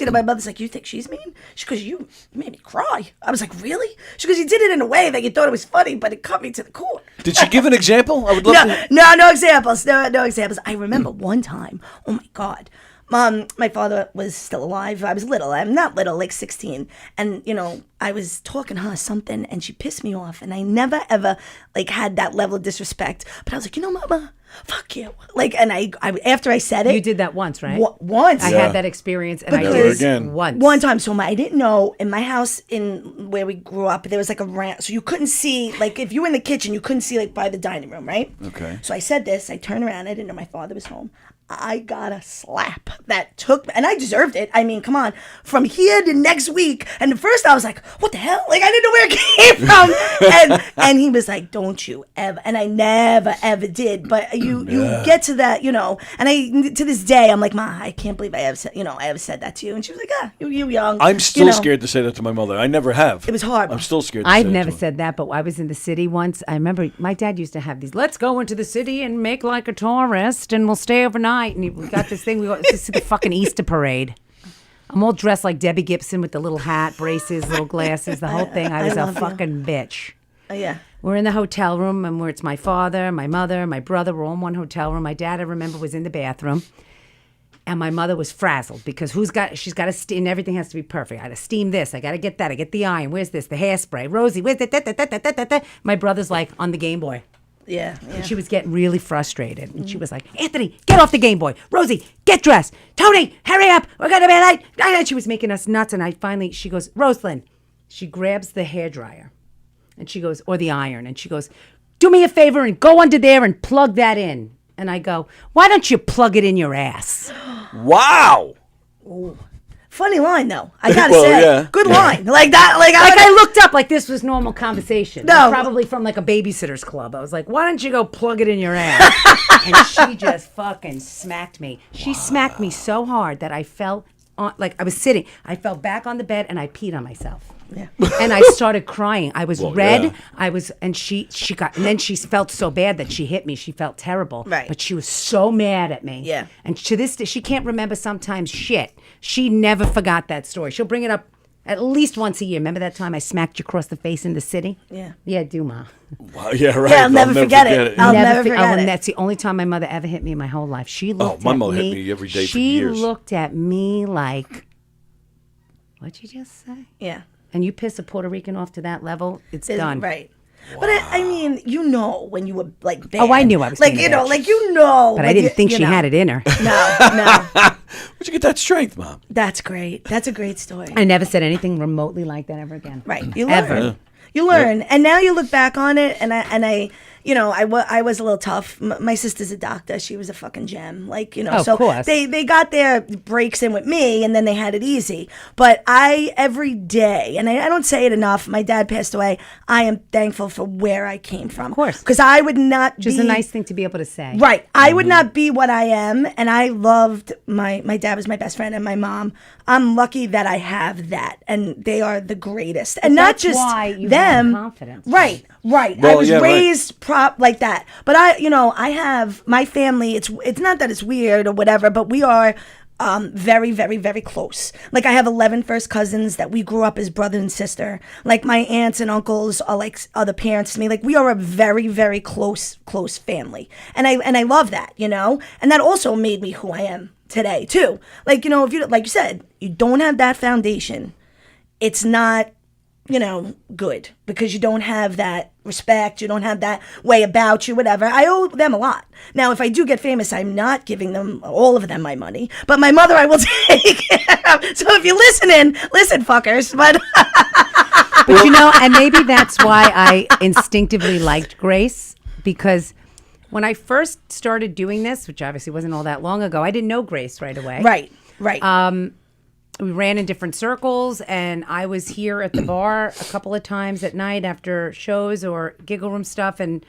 My mother's like, you think she's mean? She goes, you made me cry. I was like, really? She goes, you did it in a way that you thought it was funny, but it cut me to the core. Did she give an example? I would love to. No examples. No examples. I remember one time. Oh my God. My father was still alive. I was little. I'm not little, like 16. And, I was talking to her something and she pissed me off. And I never, ever, like, had that level of disrespect. But I was like, Mama, fuck you. Like, and I after I said it. You did that once, right? Once. I had that experience and I Because did it again. once. One time. So I didn't know, in my house in where we grew up, there was like a ramp. So you couldn't see, like, if you were in the kitchen, you couldn't see, like, by the dining room, right? Okay. So I said this. I turned around. I didn't know my father was home. I got a slap that took, and I deserved it. I mean, come on, from here to next week. And at first I was like, what the hell? Like, I didn't know where it came from. and he was like, don't you ever. And I never, ever did. But you get to that, and I, to this day, I'm like, Ma, I can't believe I ever said that to you. And she was like, you young. I'm still scared to say that to my mother. I never have. It was hard. I'm still scared to I've say never it to her. said that, but I was in the city once. I remember my dad used to have these, let's go into the city and make like a tourist and we'll stay overnight. And we got this thing, we go to the fucking Easter parade. I'm all dressed like Debbie Gibson with the little hat, braces, little glasses, the whole thing. I was a fucking bitch. Yeah. We're in the hotel room and it's my father, my mother, my brother. We're all in one hotel room. My dad, I remember, was in the bathroom. And my mother was frazzled because she's got to steam, everything has to be perfect. I got to steam this. I got to get that. I get the iron. Where's this? The hairspray. Rosie, where's that? My brother's like on the Game Boy. Yeah. And she was getting really frustrated. And she was like, Anthony, get off the Game Boy. Rosie, get dressed. Tony, hurry up. We're going to be late. And she was making us nuts. And she goes, Rosalind. She grabs the hairdryer. And she goes, or the iron. And she goes, do me a favor and go under there and plug that in. And I go, why don't you plug it in your ass? Wow. Ooh. Funny line, though. I gotta Well, say, yeah. good line. Like that. Like I looked up like this was normal conversation. No. Probably from like a babysitter's club. I was like, why don't you go plug it in your ass? And she just fucking smacked me. She smacked me so hard that I fell on, like I was sitting. I fell back on the bed and I peed on myself. Yeah. And I started crying. I was red. Yeah. I was, and she got, and then she felt so bad that she hit me. She felt terrible. Right. But she was so mad at me. Yeah. And to this day, she can't remember sometimes shit. She never forgot that story. She'll bring it up at least once a year. Remember that time I smacked you across the face in the city? Yeah. Yeah, do ma. Wow, yeah, right. Yeah, I'll never forget it. I'll never forget it. That's the only time my mother ever hit me in my whole life. She looked my at mother me. hit me every day for She years. looked at me like, what'd you just say? Yeah. And you piss a Puerto Rican off to that level, it's done. Right. But I mean, when you were like bad. Oh, I knew I was like being a bitch. like you know. But like, I didn't think you she know. had it in her. No. Where'd you get that strength, Mom? That's great. That's a great story. I never said anything remotely like that ever again. Right. You learn. Ever. Yeah. You learn, and now you look back on it, and I I was a little tough. My sister's a doctor; she was a fucking gem. Like Oh, so of course. they got their breaks in with me, and then they had it easy. But every day, and I don't say it enough. My dad passed away. I am thankful for where I came from, of course, because I would not. Which is be, a nice thing to be able to say. Right. I would not be what I am, and I loved my dad was my best friend, and my mom. I'm lucky that I have that, and they are the greatest. And not That's just why you them. have confidence. Right. I Well, was yeah, right. raised prop like that. But I have my family, it's not that it's weird or whatever, but we are very, very, very close. Like I have 11 first cousins that we grew up as brother and sister. Like my aunts and uncles are like other parents to me. Like we are a very, very close family. And I love that, And that also made me who I am today too. Like, if you, like you said, you don't have that foundation, it's not good, because you don't have that respect, you don't have that way about you, whatever. I owe them a lot. Now, if I do get famous, I'm not giving them, all of them, my money, but my mother I will take. So if you're listening, listen, fuckers. But and maybe that's why I instinctively liked Grace, because when I first started doing this, which obviously wasn't all that long ago, I didn't know Grace right away. Right. We ran in different circles, and I was here at the bar a couple of times at night after shows or giggle room stuff, and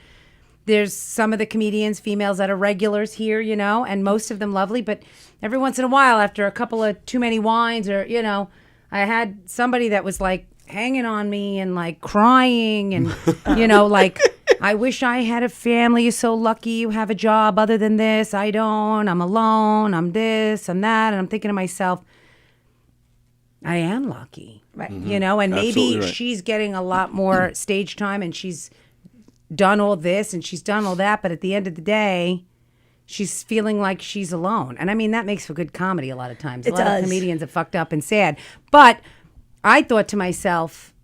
there's some of the comedians, females, that are regulars here, and most of them lovely, but every once in a while, after a couple of too many wines, or, I had somebody that was like hanging on me and like crying and, like, I wish I had a family. You're so lucky you have a job other than this. I don't. I'm alone. I'm this. I'm that. And I'm thinking to myself, I am lucky. Right. And maybe she's getting a lot more stage time and she's done all this and she's done all that. But at the end of the day, she's feeling like she's alone. And I mean, that makes for good comedy a lot of times. A lot of comedians are fucked up and sad. But I thought to myself,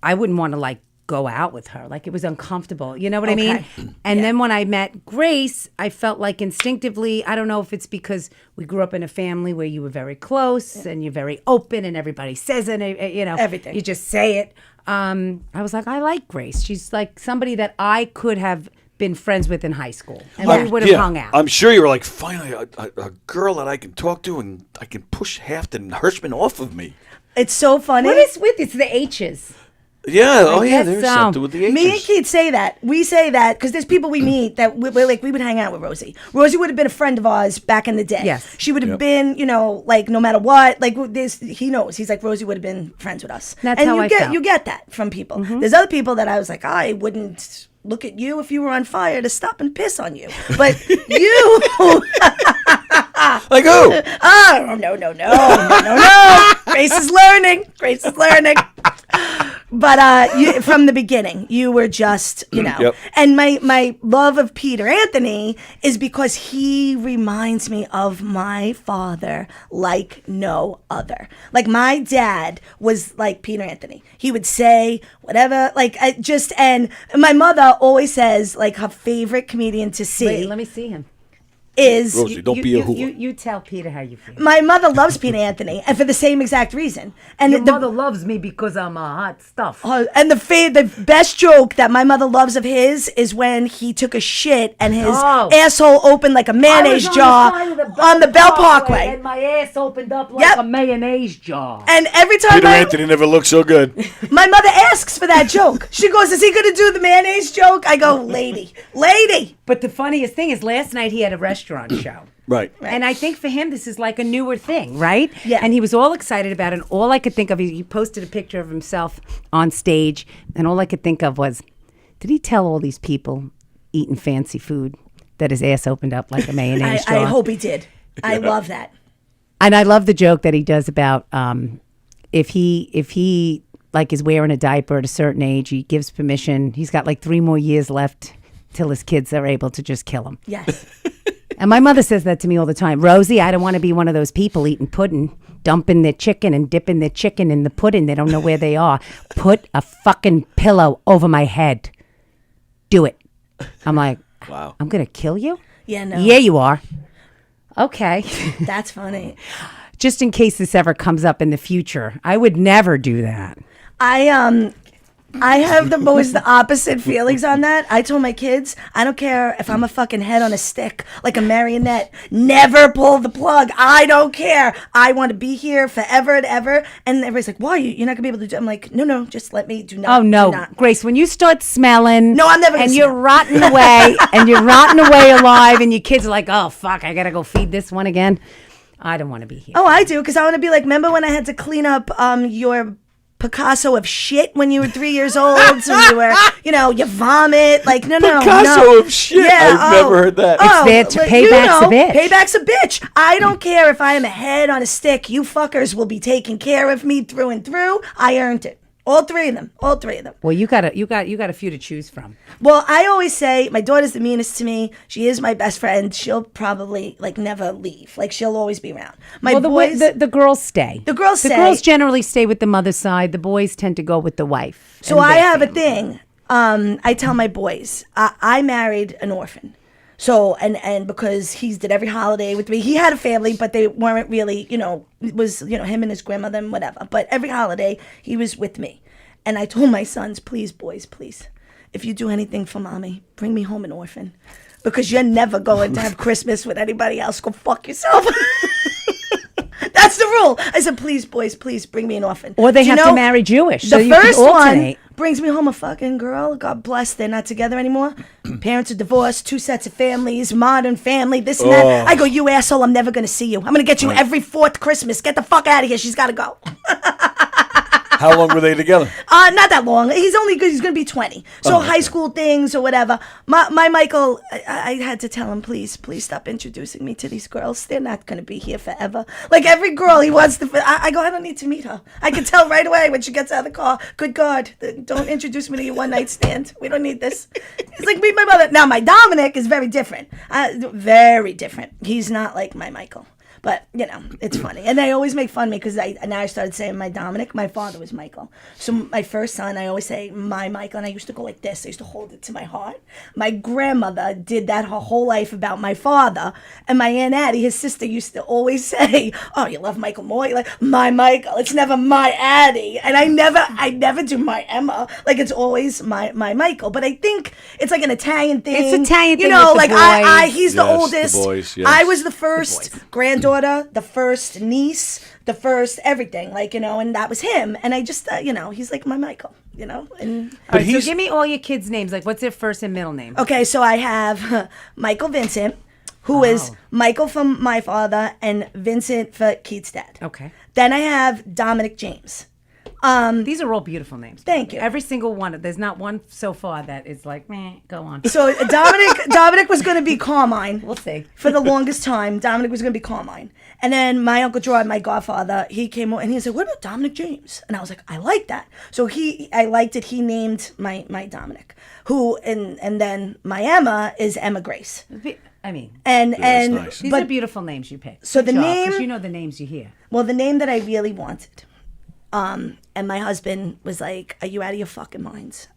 I wouldn't want to like go out with her. Like, it was uncomfortable. You know what I mean? And then when I met Grace, I felt like instinctively, I don't know if it's because we grew up in a family where you were very close and you're very open and everybody says it, everything. You just say it. I was like, I like Grace. She's like somebody that I could have been friends with in high school. And we would have hung out. I'm sure you were like, finally, a girl that I can talk to and I can push half the Hirschman off of me. It's so funny. What is with it's the H's? Yeah, there's something with the H's. Me and Keith say that. We say that because there's people we meet that we would hang out with Rosie. Rosie would have been a friend of ours back in the day. Yes. She would have been, like, no matter what, like this, he knows. He's like, Rosie would have been friends with us. That's how I felt. You get that from people. There's other people that I was like, I wouldn't look at you if you were on fire to stop and piss on you. But you... Like who? Oh, no. Grace is learning. But from the beginning, you were just, Yep. And my love of Peter Anthony is because he reminds me of my father like no other. Like, my dad was like Peter Anthony. He would say whatever, and my mother always says, like, her favorite comedian to see. Wait, let me see him. Is Rosie, don't be a whore. You tell Peter how you feel. My mother loves Peter Anthony, and for the same exact reason. And Your mother loves me because I'm hot stuff. And the best joke that my mother loves of his is when he took a shit and his asshole opened like a mayonnaise jar on the Bell Parkway. And my ass opened up like a mayonnaise jar. And every time Peter Anthony never looked so good. My mother asks for that joke. She goes, is he going to do the mayonnaise joke? I go, lady. But the funniest thing is last night he had a restaurant show. Right. And I think for him, this is like a newer thing, right? Yeah. And he was all excited about it. And all I could think of, he posted a picture of himself on stage. And all I could think of was, did he tell all these people eating fancy food that his ass opened up like a mayonnaise jar? I hope he did. I love that. And I love the joke that he does about if he like is wearing a diaper at a certain age, he gives permission. He's got like 3 more years left till his kids are able to just kill him. Yes. And my mother says that to me all the time. Rosie, I don't want to be one of those people eating pudding, dumping their chicken and dipping their chicken in the pudding. They don't know where they are. Put a fucking pillow over my head. Do it. I'm like, wow. I'm going to kill you? Yeah, no. Yeah, you are. Okay. That's funny. Just in case this ever comes up in the future, I would never do that. I have the most opposite feelings on that. I told my kids, I don't care if I'm a fucking head on a stick, like a marionette. Never pull the plug. I don't care. I want to be here forever and ever. And everybody's like, why? You're not going to be able to do it. I'm like, no, just let me do not. Oh, no. Do not. Grace, when you start smelling. No, I'm never and gonna you're smell. rotting away, and you're rotting away alive, and your kids are like, oh, fuck, I got to go feed this one again. I don't want to be here. Oh, I do, because I want to be like, remember when I had to clean up your Picasso of shit when you were 3 years old? So you were, you vomit. Like, no. Picasso of shit? Yeah, I've never heard that. It's there to payback's a bitch. Payback's a bitch. I don't care if I am a head on a stick. You fuckers will be taking care of me through and through. I earned it. All three of them. All three of them. Well, you got a few to choose from. Well, I always say my daughter's the meanest to me. She is my best friend. She'll probably like never leave. Like she'll always be around. My boys, the girls stay. The girls stay. The girls generally stay with the mother's side. The boys tend to go with the wife. So I have a thing. I tell my boys, I married an orphan. So, and because he's did every holiday with me, he had a family, but they weren't really, it was, him and his grandmother and whatever. But every holiday, he was with me. And I told my sons, please, boys, please, if you do anything for mommy, bring me home an orphan. Because you're never going to have Christmas with anybody else. Go fuck yourself. That's the rule. I said, please, boys, please bring me an orphan. Or they have to marry Jewish. The so you first can one alternate. brings me home a fucking girl. God bless. They're not together anymore. Parents are divorced. 2 sets of families. Modern family. This and that. I go, you asshole. I'm never going to see you. I'm going to get you every 4th Christmas. Get the fuck out of here. She's got to go. How long were they together? Not that long. He's going to be 20. So high school things or whatever. My Michael, I had to tell him, please stop introducing me to these girls. They're not going to be here forever. Like every girl he wants to, I go, I don't need to meet her. I can tell right away when she gets out of the car. Good God, don't introduce me to your one night stand. We don't need this. He's like, meet my mother. Now my Dominic is very different. Very different. He's not like my Michael. But, it's funny. And they always make fun of me because now I started saying my Dominic. My father was Michael. So my first son, I always say my Michael. And I used to go like this. I used to hold it to my heart. My grandmother did that her whole life about my father. And my Aunt Addie, his sister, used to always say, oh, you love Michael more? You're like, my Michael. It's never my Addie. And I never do my Emma. Like, it's always my Michael. But I think it's like an Italian thing. It's Italian thing like with the boys. he's the oldest. The boys, yes. I was the first granddaughter, the first niece, the first everything, and that was him. And I just, he's like my Michael, And all right, so give me all your kids' names. Like, what's their first and middle name? Okay, so I have Michael Vincent, who is Michael from my father and Vincent for Keith's dad. Okay. Then I have Dominic James. These are all beautiful names. Thank you. Every single one. There's not one so far that is like, meh, go on. So Dominic was going to be Carmine. We'll see. For the longest time, Dominic was going to be Carmine. And then my Uncle Gerard, my godfather, he came over and he said, what about Dominic James? And I was like, I like that. So I liked it. He named my Dominic, and then my Emma is Emma Grace. And nice. These are beautiful names you picked. So the name, because you know the names you hear. Well, the name that I really wanted, and my husband was like, are you out of your fucking minds?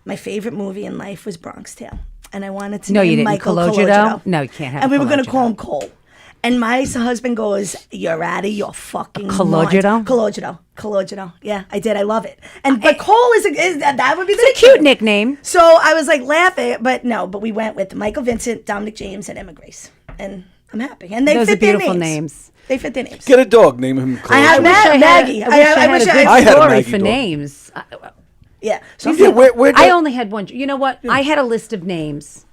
My favorite movie in life was Bronx Tale. And I wanted to name Michael Cologito. No, you can't have And we were going to Cologito. call him Cole. And my husband goes, you're out of your fucking Cologito? mind. Cologito. Yeah, I did. I love it. But Cole is that would be It's a cute nickname. So I was like laughing, but we went with Michael Vincent, Dominic James, and Emma Grace. And I'm happy. And Those fit are beautiful their names. They fit their names. Get a dog. Name him Cole. I have Maggie. I wish I had I a had a story Maggie for dog. names. Yeah. So where I only had one. You know what? I had a list of names.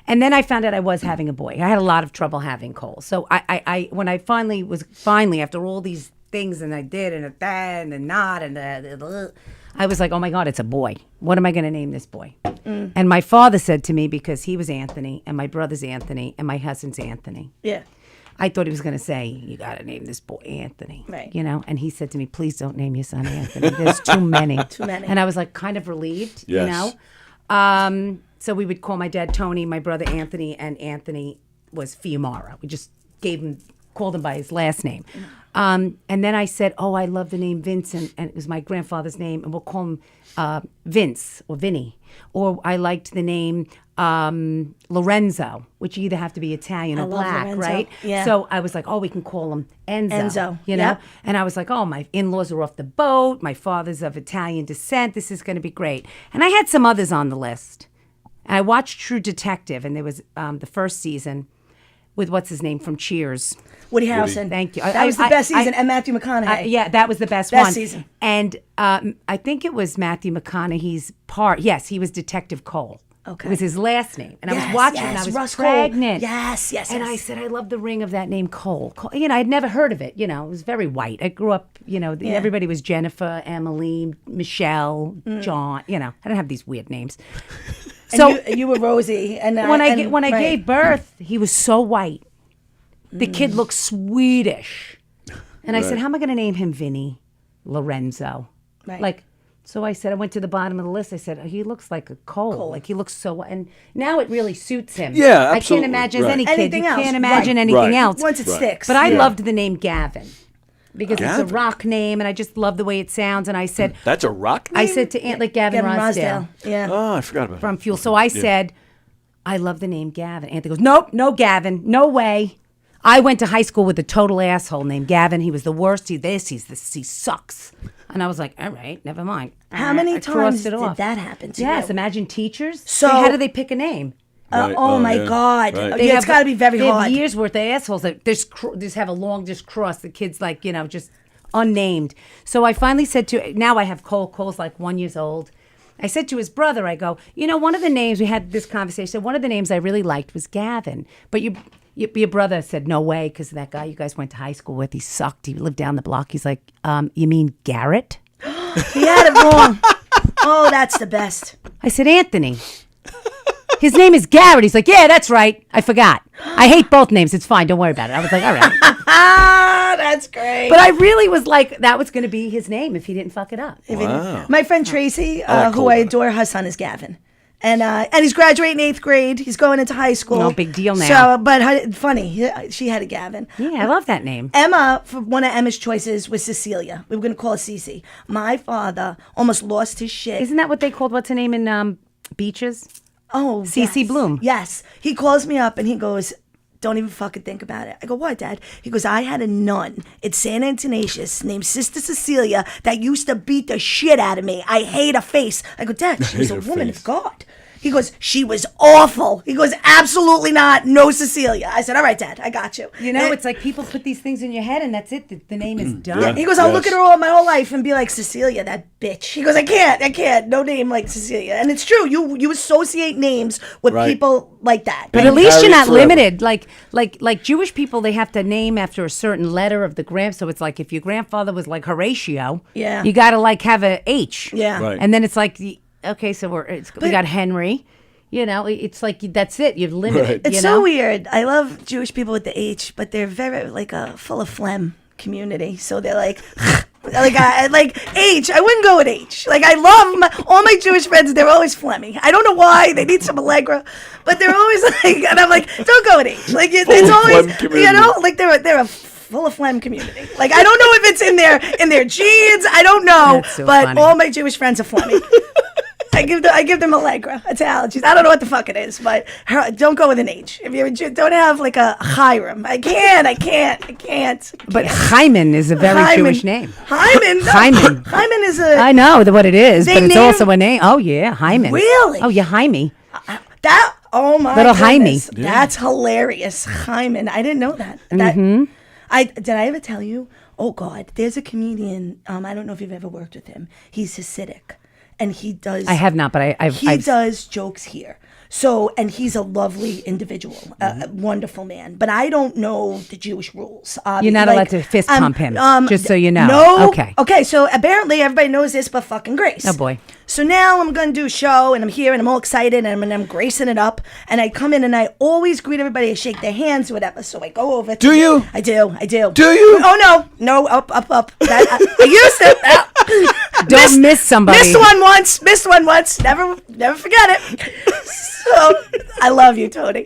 And then I found out I was having a boy. I had a lot of trouble having Cole. So I when I finally after all these things and I did and that and the not and I was like, oh my God, it's a boy. What am I going to name this boy? And my father said to me, because he was Anthony and my brother's Anthony and my husband's Anthony. Yeah. I thought he was going to say, you got to name this boy Anthony. Right. And he said to me, please don't name your son Anthony. There's too many. Too many. And I was like kind of relieved, Yes. So we would call my dad Tony, my brother Anthony, and Anthony was Fiumara. We just called him by his last name. And then I said, oh, I love the name Vincent, and it was my grandfather's name, and we'll call him Vince or Vinny. Or I liked the name Lorenzo, which you either have to be Italian or love black, Lorenzo. right? Yeah. So I was like, oh, we can call him Enzo. Enzo, yep. And I was like, oh, my in-laws are off the boat. My father's of Italian descent. This is going to be great. And I had some others on the list. And I watched True Detective, and there was the first season with what's his name from Cheers. Woody Harrelson. Thank you. That was the best season. And Matthew McConaughey. Yeah, that was the best one. season. And I think it was Matthew McConaughey's part. Yes, he was Detective Cole. Okay. It was his last name. And I Yes, was watching yes, and I was Russ Cole. pregnant. Yes. And I said, I love the ring of that name, Cole. I'd never heard of it. It was very white. I grew up, everybody was Jennifer, Emily, Michelle, John. I don't have these weird names. And So you were Rosie. And when I right. gave birth, he was so white. The kid looked Swedish. And I said, how am I going to name him Vinny Lorenzo? Right. Like, So I said, I went to the bottom of the list. I said, he looks like a Cole. Like he looks so, and now it really suits him. Yeah, I absolutely. can't imagine Right. any kid. Anything you else. can't imagine Right. anything Right. else. Once it sticks. But I Yeah. loved the name Gavin because it's Gavin? a rock name, and I just love the way it sounds. And I said, That's a rock name? I said to Aunt, like Gavin Rosdale. Yeah. Oh, I forgot about From Fuel. So I said, I love the name Gavin. Anthony goes, nope, no Gavin, no way. I went to high school with a total asshole named Gavin. He was the worst. He's this, he sucks. And I was like, all right, never mind. How many I crossed times it did off. that happen to Yes, you? imagine teachers. So- How do they pick a name? Right. Oh, my yeah. God. Right. Yeah, it's got to be very they hard. have years worth of assholes that just have a long cross. The kids just unnamed. So I finally said now I have Cole. Cole's like 1 year old. I said to his brother, I go, one of the names, we had this conversation, one of the names I really liked was Gavin. But your brother said, no way, because that guy you guys went to high school with, he sucked. He lived down the block. He's like, you mean Garrett? He had it wrong. Oh, that's the best. I said, Anthony. His name is Garrett. He's like, yeah, that's right. I forgot. I hate both names. It's fine. Don't worry about it. I was like, all right. That's great. But I really was like, that was going to be his name if he didn't fuck it up. Wow. My friend Tracy, like who Cole I better. adore, her son is Gavin. And he's graduating 8th grade. He's going into high school. No big deal now. So, but funny, she had a Gavin. Yeah, I love that name. Emma, for one of Emma's choices was Cecilia. We were going to call her Cece. My father almost lost his shit. Isn't that what they called, what's her name in Beaches? Oh, Cece yes. Bloom. Yes. He calls me up and he goes, don't even fucking think about it. I go, what, Dad? He goes, I had a nun at St. Antonius named Sister Cecilia that used to beat the shit out of me. I hate her face. I go, Dad, she was a woman of God. He goes, she was awful. He goes, absolutely not. No Cecilia. I said, all right, Dad, I got you. It's like people put these things in your head and that's it. The name is done. Yeah. He goes, I'll look at her all my whole life and be like, Cecilia, that bitch. He goes, I can't. No name like Cecilia. And it's true. You associate names with Right. people like that. But And at least carry you're it not forever. limited. Like Jewish people, they have to name after a certain letter of the So it's like if your grandfather was like Horatio, Yeah. you got to like have a H. Yeah. Right. And then it's like, okay, so we got Henry. It's like that's it. You've limited. Right. It's so weird. I love Jewish people with the H, but they're very like a full of phlegm community. So they're like, like H. I wouldn't go with H. Like I love all my Jewish friends. They're always phlegmy. I don't know why. They need some Allegra, but they're always like. And I'm like, don't go with H. Like it's Full of always phlegm community. like they're a full of phlegm community. Like I don't know if it's in their genes. I don't know, That's so but funny. all my Jewish friends are phlegmy. I give them Allegra. It's allergies. I don't know what the fuck it is, but don't go with an H. If you're a Jew, don't have like a Hiram. I can't. But Hyman is a very Hyman. Jewish name. Hyman. No. Hyman. Hyman is a. I know what it is, They but it's name- also a name. Oh yeah, Hyman. Really? Oh yeah, Jaime. That. Oh my. Little goodness. Jaime. That's hilarious. Hyman. I didn't know that. Mhm. Did I ever tell you? Oh God, there's a comedian. I don't know if you've ever worked with him. He's Hasidic, and he does. I have not, but I've does jokes here. So, and he's a lovely individual, a wonderful man. But I don't know the Jewish rules. You're not allowed to fist pump him, just so you know. No. Okay. Okay, so apparently everybody knows this but fucking Grace. Oh boy. So now I'm going to do a show, and I'm here, and I'm all excited, and I'm gracing it up. And I come in, and I always greet everybody. I shake their hands, whatever. So I go over. Do you? I do. Do you? Oh, no. Up. I used to. Don't miss somebody. Missed one once. Never forget it. So I love you, Tony.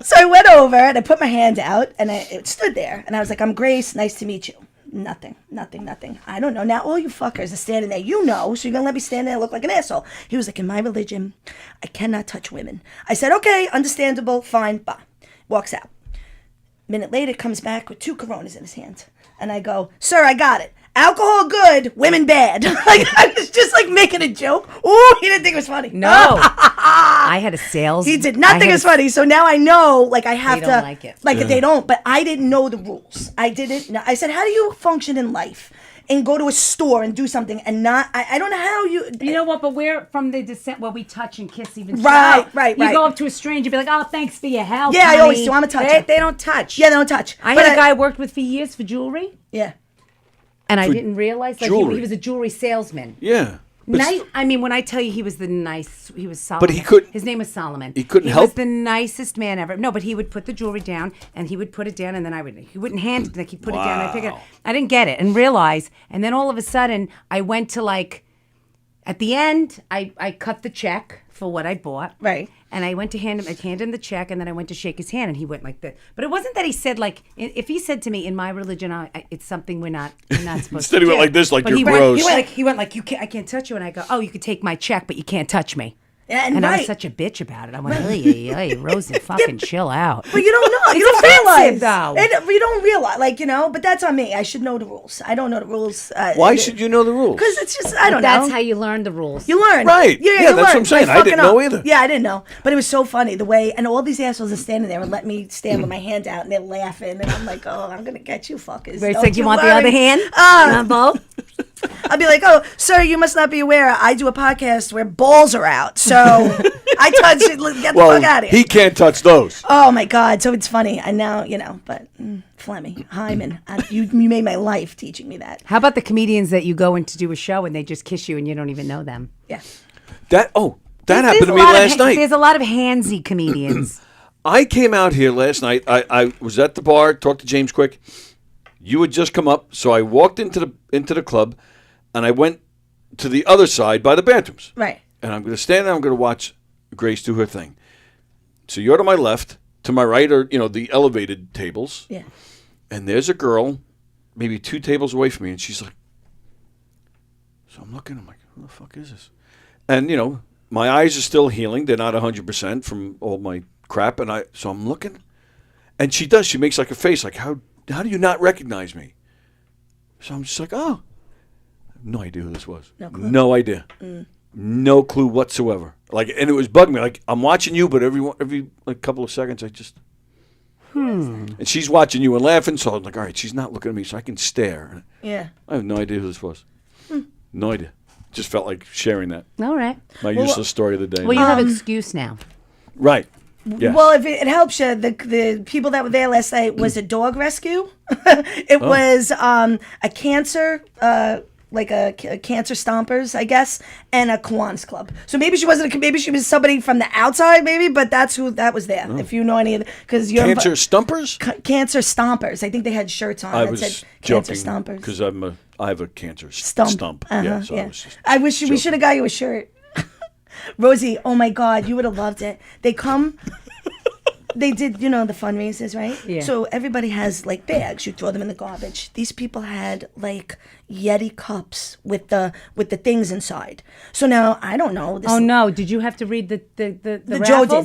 So I went over and I put my hand out and it stood there and I was like, I'm Grace. Nice to meet you. Nothing. I don't know. Now all you fuckers are standing there. You know, so you're going to let me stand there and look like an asshole. He was like, in my religion, I cannot touch women. I said, okay, understandable. Fine. Bye. Walks out. Minute later, comes back with 2 Coronas in his hand. And I go, sir, I got it. Alcohol good, women bad. Like I was just like making a joke. Ooh, he didn't think it was funny. No. I had a sales. He did not think it was funny. So now I know, like I have They to, don't like it. like they don't. But I didn't know the rules. I didn't. I said, how do you function in life and go to a store and do something and not? I don't know how you. You know what? But we're from the descent where we touch and kiss even. Right. You go up to a stranger, be like, "Oh, thanks for your help." Yeah, I always honey." do. I'm a toucher. They don't touch. Yeah, they don't touch. I But had a guy I worked with for years for jewelry. Yeah. And I For didn't realize that jewelry? he was a jewelry salesman. Yeah. But Nice. I mean, when I tell you he was he was Solomon. But he couldn't- His name was Solomon. he couldn't He help- was the nicest man ever. No, but he would put the jewelry down, and he would put it down, and then he wouldn't hand it. Like he'd put it down, and I'd pick it up. I didn't get it and realize. And then all of a sudden, I went to like At the end, I cut the check for what I bought. Right. And I went to hand him the check, and then I went to shake his hand, and he went like this. But it wasn't that he said, like, if he said to me, in my religion, it's something we're not supposed to Instead do. he went like this, like, But you're he gross. He went like, I can't touch you. And I go, oh, you could take my check, but you can't touch me. And I was right. such a bitch about it. I'm like, hey, Rosie, fucking chill out. But you don't know. You It's don't realize. offensive, though. You don't realize, like, you know, but that's on me. I should know the rules. I don't know the rules. Why should you know the rules? Because it's just, I don't know. That's how you learn the rules. You learn. Right. Yeah, Yeah, you that's learn what I'm saying. by I didn't fucking know up. either. Yeah, I didn't know. But it was so funny the way, and all these assholes are standing there and let me stand with my hand out, and they're laughing, and I'm like, oh, I'm going to get you fuckers. Wait, Don't so you want the worry. other hand? You want both? I'd be like, oh, sir, you must not be aware. I do a podcast where balls are out. So I touch it. Get the fuck out of here. He can't touch those. Oh, my God. So it's funny. And now, you know, but Fleming, Hyman, you made my life teaching me that. How about the comedians that you go in to do a show and they just kiss you and you don't even know them? Yeah. That happened to me a lot last night. There's a lot of handsy comedians. I came out here last night. I was at the bar, talked to James Quick. You had just come up, so I walked into the club, and I went to the other side by the bathrooms. Right. And I'm going to stand there. I'm going to watch Grace do her thing. So you're to my left. To my right are the elevated tables. Yeah. And there's a girl, maybe 2 tables away from me, and she's like. So I'm looking. I'm like, who the fuck is this? And my eyes are still healing. They're not 100% from all my crap, so I'm looking, and she does. She makes like a face, like how do you not recognize me? So I'm just like, oh, I have no idea who this was. No clue. No idea. No clue whatsoever. Like, and it was bugging me. Like, I'm watching you, but every like couple of seconds, I just. And she's watching you and laughing, so I'm like, all right, she's not looking at me, so I can stare. Yeah. I have no idea who this was. No idea. Just felt like sharing that. All right. My useless story of the day. Well, you have an excuse now. Right. Yes. Well, if it helps you, the people that were there last night was a dog rescue. It was a cancer, like a cancer stompers, I guess, and a Kiwanis Club. So maybe she wasn't. Maybe she was somebody from the outside, maybe, but that's who that was there. If you know any of the, because you're Cancer Stumpers. Cancer Stompers. I think they had shirts on I that was said joking Cancer Stompers. because I have a cancer Stump. Yeah, so I was just I wish we should have got you a shirt. Rosie, oh my God, you would have loved it. They come, they did, the fundraisers, right? Yeah. So everybody has like bags. You throw them in the garbage. These people had like Yeti cups with the things inside. So now I don't know. Oh no! Did you have to read the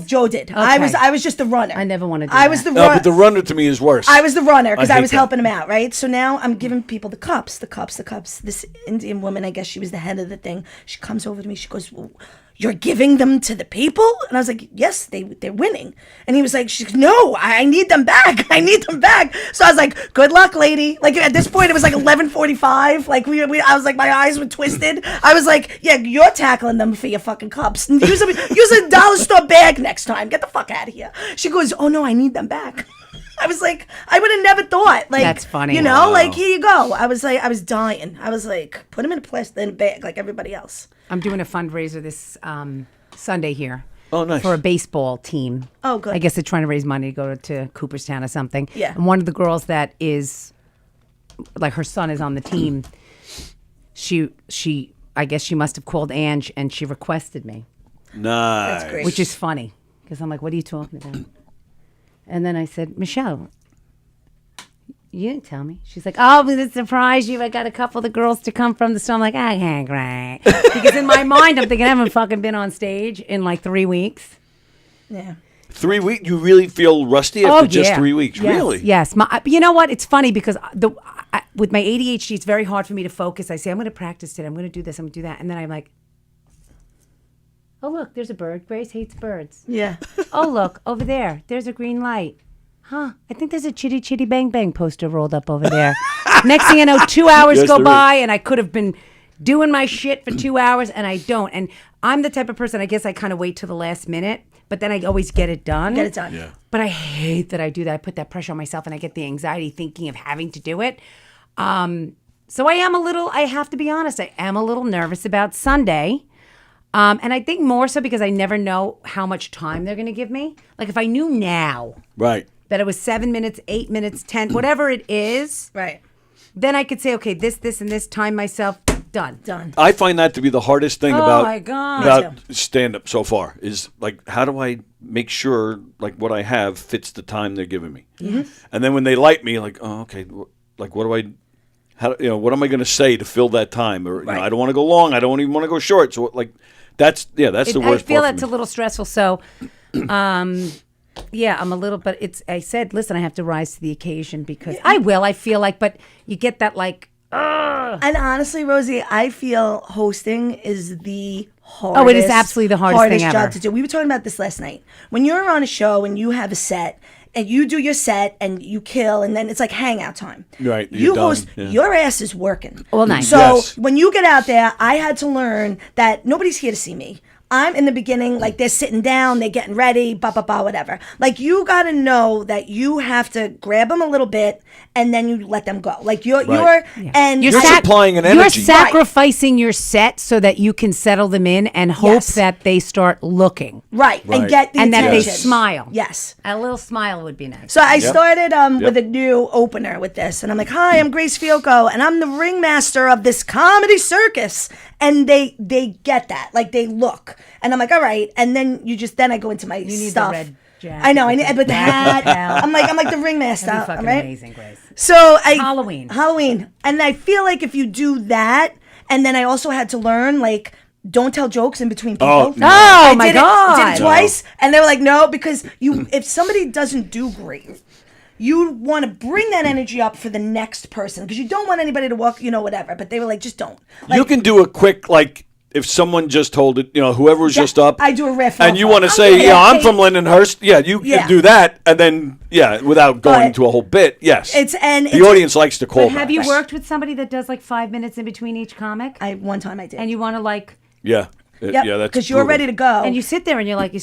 Joe did. Okay. I was just the runner. I never wanted to. I was the No, but the runner to me is worse. I was the runner because I hate was that. helping him out, right? So now I'm giving people the cups. This Indian woman, I guess she was the head of the thing. She comes over to me. She goes, well, "You're giving them to the people?" And I was like, "Yes, they're winning." And he was like, "She's no, I need them back. I need them back." So I was like, "Good luck, lady." Like at this point, it was like 11:45. Like I was like, my eyes were twisted. I was like, "Yeah, you're tackling them for your fucking cups. Use a dollar store bag next time. Get the fuck out of here." She goes, "Oh no, I need them back." I was like, I would have never thought. Like, That's funny. Like, here you go. I was like, I was dying. I was like, put them in a bag like everybody else. I'm doing a fundraiser this Sunday here. Oh, nice. For a baseball team. Oh, good. I guess they're trying to raise money to go to Cooperstown or something. Yeah. And one of the girls that is, like, her son is on the team. She I guess she must have called Ange and she requested me. Nice. That's great. Which is funny because I'm like, what are you talking about? And then I said, Michelle, you didn't tell me. She's like, oh, but to surprise you, I got a couple of the girls to come from the store. I'm like, okay, great. Because in my mind, I'm thinking I haven't fucking been on stage in like 3 weeks. Yeah. 3 weeks? You really feel rusty after just 3 weeks? Yes, Really? Yes. You know what? It's funny because with my ADHD, it's very hard for me to focus. I say, I'm going to practice today. I'm going to do this. I'm going to do that. And then I'm like, oh, look, there's a bird. Grace hates birds. Yeah. Oh, look, over there. There's a green light. Huh, I think there's a Chitty Chitty Bang Bang poster rolled up over there. Next thing you know, 2 hours Yes, go there by and I could have been doing my shit for 2 hours and I don't. And I'm the type of person, I guess I kind of wait till the last minute, but then I always get it done. Get it done. Yeah. But I hate that I do that. I put that pressure on myself and I get the anxiety thinking of having to do it. So I have to be honest, I am a little nervous about Sunday. And I think more so because I never know how much time they're going to give me. Like if I knew now Right. that it was 7 minutes, 8 minutes, 10, whatever it is, Right. then I could say, okay, this, and this, time myself, Done. I find that to be the hardest thing Oh, my God. about stand-up so far is like, how do I make sure like what I have fits the time they're giving me? Yes. And then when they light me, like, oh, okay, like what do I, what am I going to say to fill that time? Or I don't want to go long, I don't even want to go short. So like, that's the worst part. I feel for that's me. a little stressful. So, yeah, I'm a little, but I said, listen, I have to rise to the occasion because I will. I feel like, but you get that like. And honestly, Rosie, I feel hosting is the hardest. Oh, it is absolutely the hardest thing ever. job to do. We were talking about this last night. When you're on a show and you have a set and you do your set and you kill, and then it's like hangout time. Right. You host, your ass is working all night. So when you get out there, I had to learn that nobody's here to see me. I'm in the beginning, like they're sitting down, they're getting ready, whatever. Like you got to know that you have to grab them a little bit and then you let them go. Like you're supplying an energy. You're sacrificing your set so that you can settle them in and hope that they start looking. Right. And get the and that they attention. smile. Yes. A little smile would be nice. So I started with a new opener with this, and I'm like, "Hi, I'm Grace Fiocco, and I'm the ringmaster of this comedy circus." And they get that, like they look, and I'm like, "All right." And then I go into my You need stuff. the red jacket. I know, but the hat. I'm like the ringmaster. That'd be fucking right? amazing, Grace. So Halloween, and I feel like if you do that, and then I also had to learn like. Don't tell jokes in between people. Oh, no. I my did God. I did it twice, and they were like, "No," because if somebody doesn't do great, you want to bring that energy up for the next person because you don't want anybody to walk, whatever. But they were like, "Just don't." Like, you can do a quick like. If someone just told it, whoever was just up, I do a riff, and you want to say, I'm from Lindenhurst. Yeah, you can do that, and then without going to a whole bit. Yes, the audience likes to call. But have you worked with somebody that does like 5 minutes in between each comic? One time I did, and you want to like. Yeah. Yep, yeah, that's because you're ready to go, and you sit there and you're like,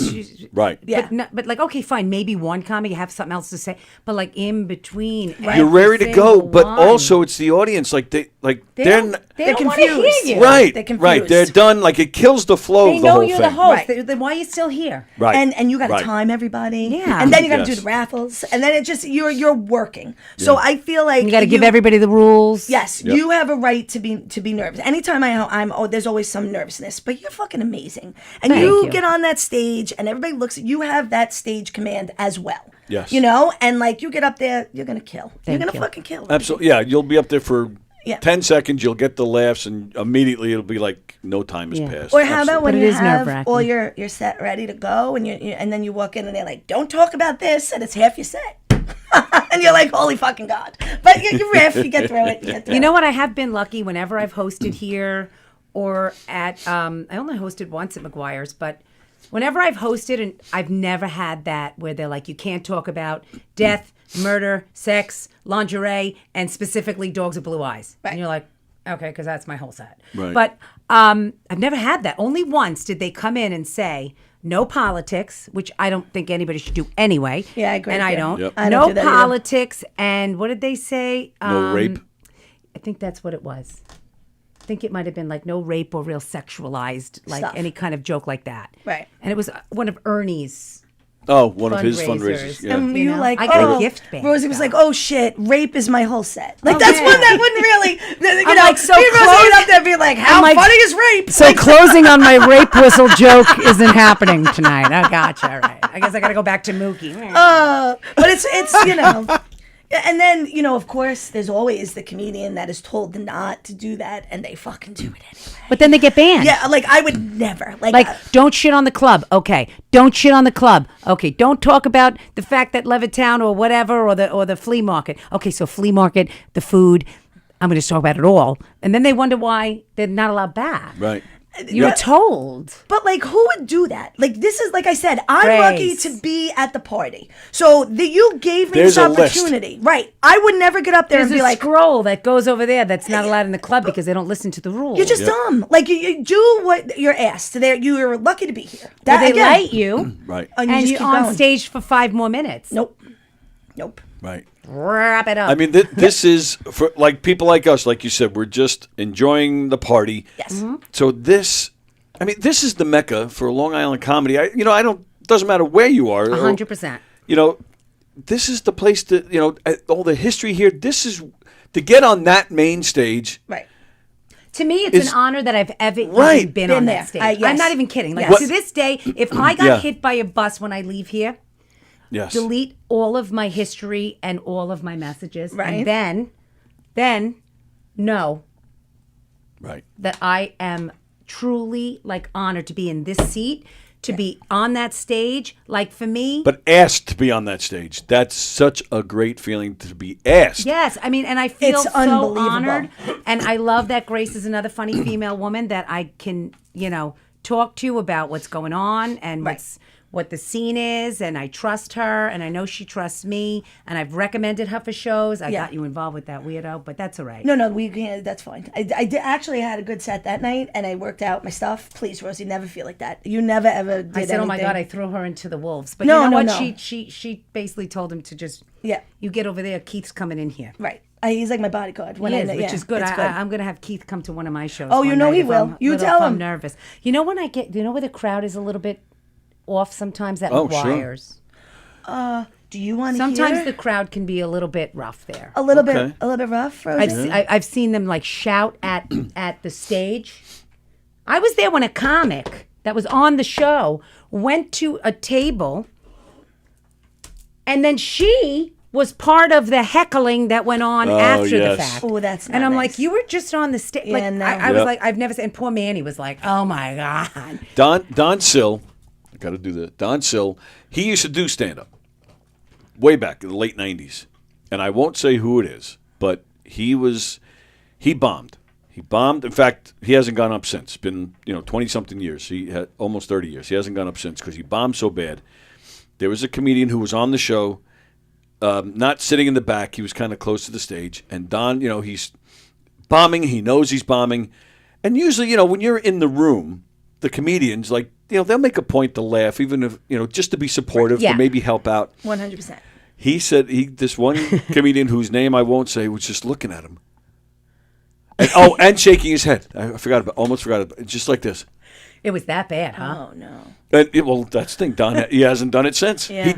right? Yeah, but like, okay, fine, maybe one comic, you have something else to say, but like in between, you're ready to go, but also it's the audience, like they're confused, right? They're confused. Right, they're done. Like it kills the flow of the whole thing. They know you're the host. Then why are you still here? Right, and you got to time everybody, yeah, and then you got to do the raffles, and then it just you're working. So I feel like you got to give everybody the rules. Yes, you have a right to be nervous. Anytime I'm there's always some nervousness, but you're fucking amazing. And you get on that stage and everybody looks at you, have that stage command as well. Yes. And like you get up there, you're going to kill. You're going to fucking kill. Absolutely. Yeah, you'll be up there for 10 seconds, you'll get the laughs, and immediately it'll be like no time has passed. Or how about when you have all your set ready to go and then you walk in and they're like, don't talk about this, and it's half your set. And you're like, holy fucking God. But you riff, you get through it. You know what? I have been lucky whenever I've hosted here or at, I only hosted once at McGuire's, but whenever I've hosted, and I've never had that where they're like, you can't talk about death, murder, sex, lingerie, and specifically dogs with blue eyes. Right. And you're like, okay, because that's my whole set. Right. But I've never had that. Only once did they come in and say, no politics, which I don't think anybody should do anyway. Yeah, I agree. And I don't. Yep. I don't do that either. Politics, and what did they say? No rape. I think that's what it was. I think it might have been like no rape or real sexualized, like Stuff. any kind of joke like that. Right. And it was one of Ernie's. Oh, one of his fundraisers. Yeah. And you like, I got a gift bag. Rosie was like, oh shit, rape is my whole set. Like Oh, that's yeah. one that wouldn't really, I'm like, so me and Rosie close- would up there and be like, how I'm like, funny is rape? So closing on my rape whistle joke isn't happening tonight. I gotcha. All right. I guess I got to go back to Mookie. But it's and then, of course, there's always the comedian that is told not to do that, and they fucking do it anyway. But then they get banned. Yeah, like I would never. Like, don't shit on the club. Okay. Don't shit on the club. Okay. Don't talk about the fact that Levittown or whatever or the flea market. Okay, so flea market, the food, I'm going to talk about it all. And then they wonder why they're not allowed back. Right. You're told. But like, who would do that? Like, this is like I said, I'm Grace. lucky to be at the party. So you gave me There's this a list. opportunity, right? I would never get up there There's and be a like, scroll that goes over there that's not allowed in the club because they don't listen to the rules. you're just dumb. Like you do what you're asked. You're lucky to be here. That, they again, light you. Right. and And just you're keep on going. stage for 5 more minutes. Nope. Right. Wrap it up. I mean, this is for like people like us, like you said, we're just enjoying the party. Yes. Mm-hmm. So this is the mecca for Long Island comedy. Doesn't matter where you are. 100%. This is the place to, all the history here. This is to get on that main stage. Right. To me, it's an honor that I've ever even been on there. that stage. Yes. I'm not even kidding. Like Yes. to this day, if I got hit by a bus when I leave here, Yes. delete all of my history and all of my messages, Right. and then know Right. that I am truly like honored to be in this seat, to be on that stage. Like for me, But asked to be on that stage. That's such a great feeling to be asked. yes, I mean, and I feel It's so unbelievable. honored, and I love that Grace is another funny female woman that I can, talk to about what's going on and what the scene is, and I trust her, and I know she trusts me, and I've recommended her for shows. I got you involved with that weirdo, but that's all right. No, we can't. That's fine. I did, actually had a good set that night, and I worked out my stuff. Please, Rosie, never feel like that. You never ever did I said, "Oh my anything. God, I threw her into the wolves." But No, you know no, what? no. She basically told him to just Yeah. You get over there. Keith's coming in here. Right. He's like my bodyguard. Which is good. It's I'm going to have Keith come to one of my shows. Oh, you one know night he if will. I'm You little- tell if I'm him. nervous. You know when you know where the crowd is a little bit off sometimes at Oh, sure. McGuire's. Do you want to Sometimes hear? the crowd can be a little bit rough there. a little bit rough, Rosie? I've seen them like shout at the stage. I was there when a comic that was on the show went to a table, and then she was part of the heckling that went on after the fact. Oh, that's and not I'm nice. like, you were just on the stage. Yeah, no. I was Yep. like, I've never seen. And poor Manny was like, oh my God. Don Sill, I got to do that. Don Sill, he used to do stand up way back in the late 90s. And I won't say who it is, but he bombed. He bombed. In fact, he hasn't gone up since. It's been, 20 something years. He had almost 30 years. He hasn't gone up since because he bombed so bad. There was a comedian who was on the show, not sitting in the back. He was kind of close to the stage. And Don, he's bombing. He knows he's bombing. And usually, when you're in the room, the comedians, like, they'll make a point to laugh, even if, just to be supportive, Yeah. to maybe help out. 100%. He said this one comedian whose name I won't say was just looking at him. And, and shaking his head. I almost forgot about it. Just like this. It was that bad, huh? Oh no. Well, that's the thing. Don, he hasn't done it since. Yeah.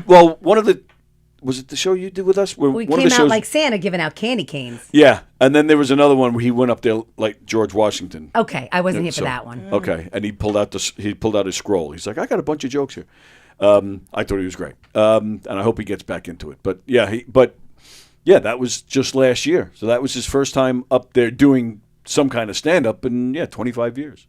Was it the show you did with us? Where We one came of the out shows, like Santa giving out candy canes. yeah, and then there was another one where he went up there like George Washington. Okay, I wasn't here for So- that one. Okay, and he pulled out his scroll. He's like, I got a bunch of jokes here. I thought he was great, and I hope he gets back into it. But that was just last year. So that was his first time up there doing some kind of stand up in 25 years.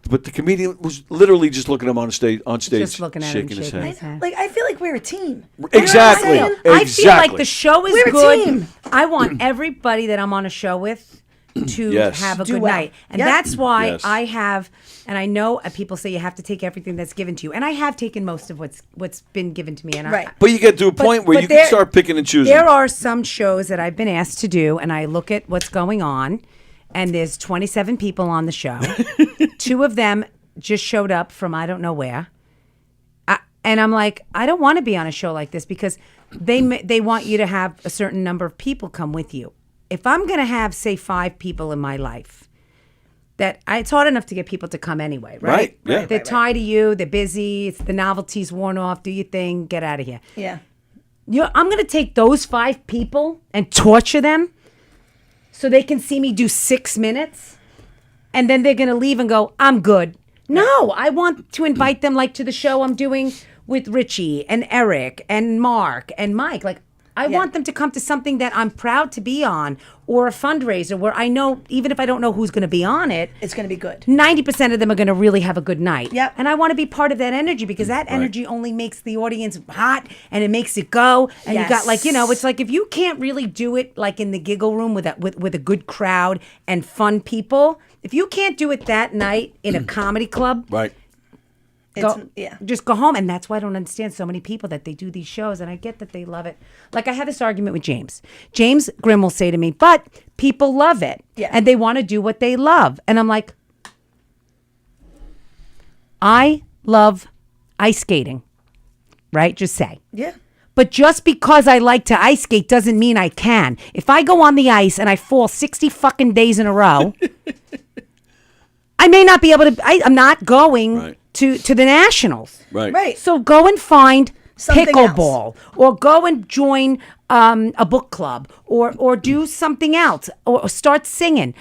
But the comedian was literally just looking at him on stage, Just looking at him, shaking his shaking head. his head. Like I feel like we're a team. Exactly. You know what I'm saying? I feel like the show is We're a good. team. I want everybody that I'm on a show with to Yes. have a Do good well. night. And Yep. that's why Yes. I have, and I know people say you have to take everything that's given to you. And I have taken most of what's been given to me. And Right. But you get to a point where but you can start picking and choosing. There are some shows that I've been asked to do, and I look at what's going on, and there's 27 people on the show. 2 of them just showed up from I don't know where. And I'm like, I don't want to be on a show like this because they want you to have a certain number of people come with you. If I'm going to have, say, 5 people in my life, it's hard enough to get people to come anyway, right? Right, yeah. They're tired of you. They're busy. The novelty's worn off. Do your thing. Get out of here. Yeah. I'm going to take those 5 people and torture them so they can see me do 6 minutes, and then they're going to leave and go, I'm good. No, I want to invite them like to the show I'm doing with Richie and Eric and Mark and Mike. Like, I want them to come to something that I'm proud to be on, or a fundraiser where I know, even if I don't know who's going to be on it, It's going to be good. 90% of them are going to really have a good night. Yep. And I want to be part of that energy because that energy only makes the audience hot and it makes it go. And you got like, it's like if you can't really do it like in the giggle room with a good crowd and fun people, if you can't do it that night in a comedy club, Right. just go home. And that's why I don't understand so many people that they do these shows. And I get that they love it. Like I had this argument with James. James Grimm will say to me, but people love it. Yeah. And they want to do what they love. And I'm like, I love ice skating, right? Just say. Yeah. But just because I like to ice skate doesn't mean I can. If I go on the ice and I fall 60 fucking days in a row, I may not be able to. I'm not going to the Nationals. Right. Right. So go and find Something pickleball, or go and join a book club, or do something else, or start singing.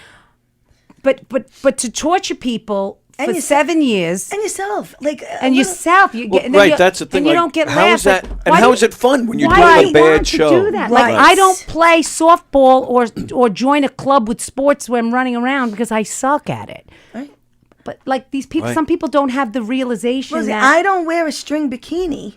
but to torture people And for 7 years. And yourself. Like, and yourself. You get, and then right, you- that's the thing. And you like, don't get how laughs. is that? Like, And why how do is it fun when you're why doing do a you want bad to show? do that? Like, I don't play softball or join a club with sports where I'm running around because I suck at it. Right. But like these people, Right. some people don't have the realization Rosie, that I don't wear a string bikini,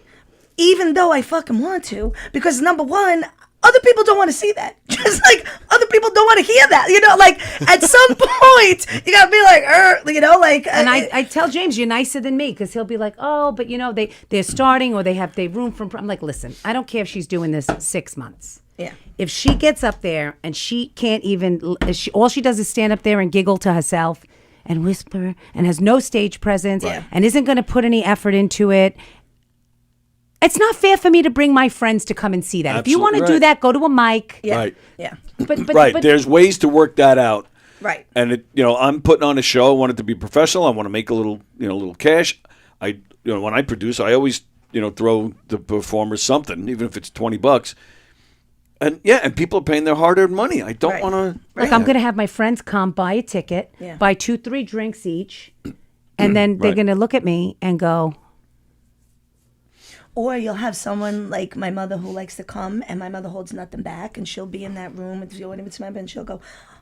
even though I fucking want to, because number one, other people don't want to see that. Just like other people don't want to hear that. You know, like at some point, you gotta be like, you know, like. And I tell James, you're nicer than me, because he'll be like, oh, but you know, they're starting or they have room for. I'm like, listen, I don't care if she's doing this 6 months. Yeah. If she gets up there and she can't even, all she does is stand up there and giggle to herself and whisper and has no stage presence and isn't going to put any effort into it. It's not fair for me to bring my friends to come and see that. If you want to do that, go to a mic. Yeah. Right. Yeah. But right. There's ways to work that out. Right. And it, you know, I'm putting on a show. I want it to be professional. I want to make a little cash. When I produce, I always, throw the performers something, even if it's $20. And people are paying their hard-earned money. I don't want to. Like, I'm going to have my friends come buy a ticket, buy 2-3 drinks each, and then they're going to look at me and go. Or you'll have someone like my mother who likes to come, and my mother holds nothing back, and she'll be in that room with you, and she'll go,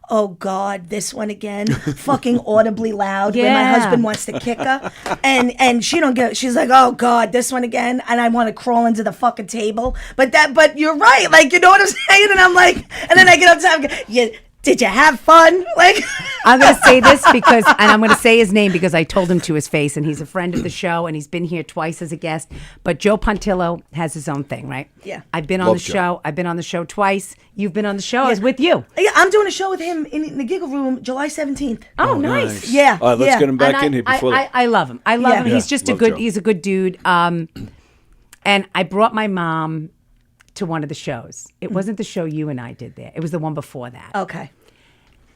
"Oh God, this one again!" Fucking audibly loud when my husband wants to kick her, and she don't get. She's like, "Oh God, this one again," and I want to crawl into the fucking table. But you're right, like you know what I'm saying, and I'm like, and then I get up to him, did you have fun? Like, I'm going to say this and I'm going to say his name because I told him to his face, and he's a friend of the show, and he's been here twice as a guest. But Joe Pontillo has his own thing, right? Yeah. I've been on the show. I've been on the show twice. You've been on the show. I was with you. Yeah, I'm doing a show with him in the Giggle Room, July 17th. Oh, nice. Yeah. All right, let's get him back in here I before. I love him. I love him. Yeah. He's just Love Joe. he's a good dude. And I brought my mom to one of the shows. It wasn't the show you and I did there. It was the one before that. Okay.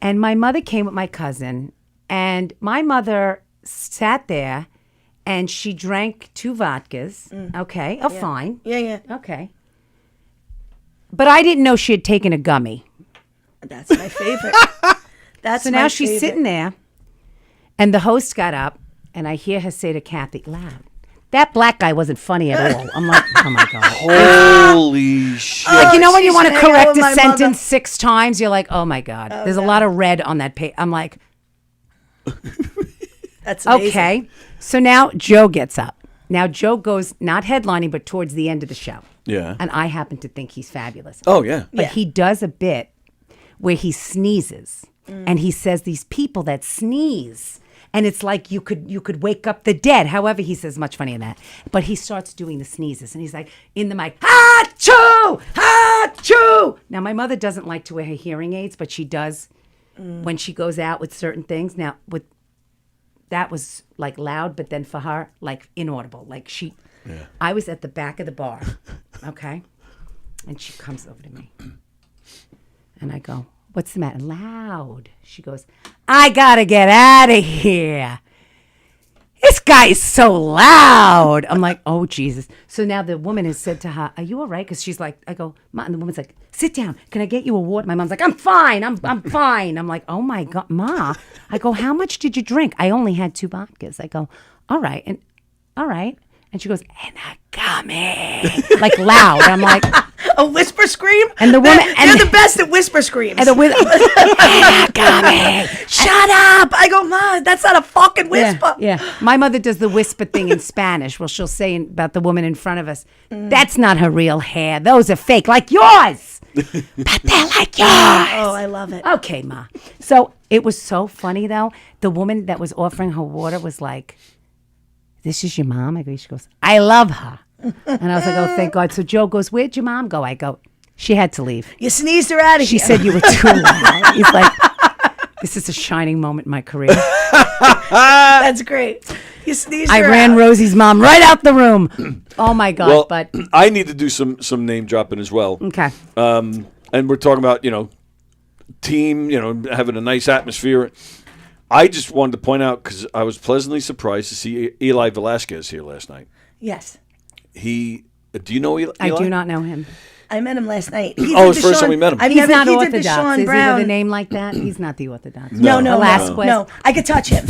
And my mother came with my cousin, and my mother sat there, and she drank 2 vodkas. Okay. Oh, fine. Yeah. Okay. But I didn't know she had taken a gummy. That's my favorite. That's so now she's sitting there, and the host got up, and I hear her say to Kathy, loud, "That black guy wasn't funny at all." I'm like, oh my God. Holy shit. Like, when you she's want to hanging out correct with a my sentence mother. 6 times, you're like, oh my God. There's a lot of red on that page. I'm like, That's amazing. okay. So now Joe gets up. Now Joe goes not headlining, but towards the end of the show. Yeah. And I happen to think he's fabulous. Oh, yeah. But he does a bit where he sneezes. And he says these people that sneeze. And it's like you could wake up the dead. However, he says much funnier than that. But he starts doing the sneezes. And he's like, in the mic, ha-choo! Ha-choo! Now, my mother doesn't like to wear her hearing aids, but she does when she goes out with certain things. Now, that was like loud, but then for her, like inaudible. Like I was at the back of the bar, okay? And she comes over to me. And I go, what's the matter? Loud. She goes, I gotta get out of here. This guy is so loud. I'm like, oh, Jesus. So now the woman has said to her, are you all right? Because she's like, I go, Ma, and the woman's like, sit down. Can I get you a water? My mom's like, I'm fine. I'm fine. I'm like, oh, my God, Ma. I go, how much did you drink? I only had 2 vodkas. I go, all right. And she goes, and a gummy. Like loud. I'm like. A whisper scream? And the woman. They're the best at whisper screams. And the woman. And a gummy. Shut up. I go, Ma, that's not a fucking whisper. Yeah. My mother does the whisper thing in Spanish. Well, she'll say about the woman in front of us, that's not her real hair. Those are fake, like yours. But they're like yours. Oh, I love it. Okay, Ma. So it was so funny, though. The woman that was offering her water was like, this is your mom? I go, she goes, I love her. And I was like, oh, thank God. So Joe goes, where'd your mom go? I go, she had to leave. You sneezed her out of She here. said you were too loud. He's like, this is a shining moment in my career. That's great. You sneezed I her ran out. Rosie's mom right out the room. Oh, my God. Well, but I need to do some name dropping as well. Okay. And we're talking about, team, having a nice atmosphere. I just wanted to point out, because I was pleasantly surprised to see Eli Velasquez here last night. Yes. Do you know Eli? I do not know him. I met him last night. It's the first time we met him. He's not he orthodox. did the Sean Is he Brown. with a name like that? He's not the orthodox. No. Velasquez. No. I could touch him.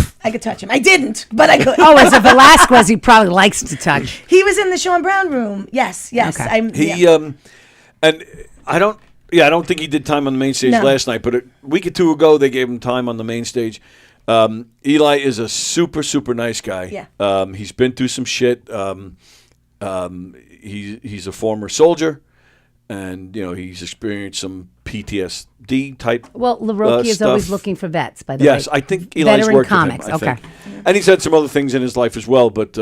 I didn't, but I could. Oh, as a Velasquez, he probably likes to touch. He was in the Sean Brown room. Yes. Okay. He and I don't think he did time on the main stage last night, but a week or two ago they gave him time on the main stage. Eli is a super nice guy. Yeah. He's been through some shit. He's a former soldier, and he's experienced some PTSD type. Well, LaRocchi is stuff. always looking for vets. By the way, yes, I think Eli's veteran worked comics. with him. I Okay, think. And he's had some other things in his life as well, but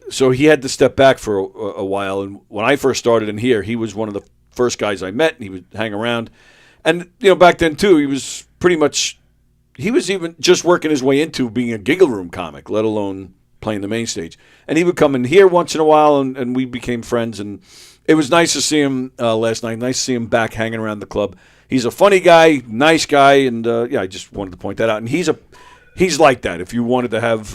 so he had to step back for a while. And when I first started in here, he was one of the first guys I met, and he would hang around. And back then too, he was pretty much. He was even just working his way into being a giggle room comic, let alone playing the main stage. And he would come in here once in a while, and we became friends. And it was nice to see him last night. Nice to see him back hanging around the club. He's a funny guy, nice guy, and I just wanted to point that out. And he's like that. If you wanted to have,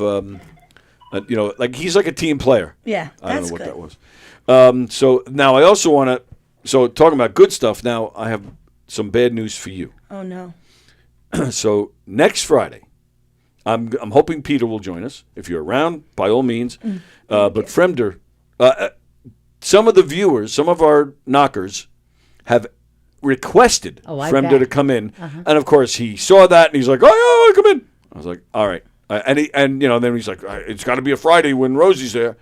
like he's like a team player. Yeah, I don't know what that was. So now I also want to. So talking about good stuff. Now I have some bad news for you. Oh no. So next Friday, I'm hoping Peter will join us. If you're around, by all means. But Fremder, some of the viewers, some of our knockers, have requested Fremder to come in, and of course he saw that and he's like, "Oh yeah, come in." I was like, "All right," and then he's like, "It's got to be a Friday when Rosie's there."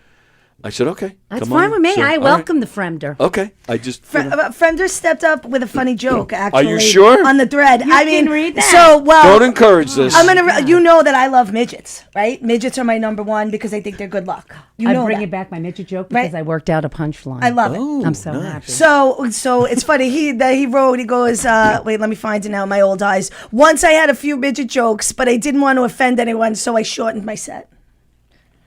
I said, "Okay, that's come fine on." with me. So, I welcome the Fremder. Okay, I just Fremder stepped up with a funny joke. Actually, Are you sure? On the thread, You can read that. So don't encourage this. I'm gonna. You know that I love midgets, right? Midgets are my number one because I think they're good luck. I bring it back my midget joke because I worked out a punchline. I love it. I'm so happy. So it's funny. He wrote. He goes, wait, let me find it now. My old eyes. Once I had a few midget jokes, but I didn't want to offend anyone, so I shortened my set.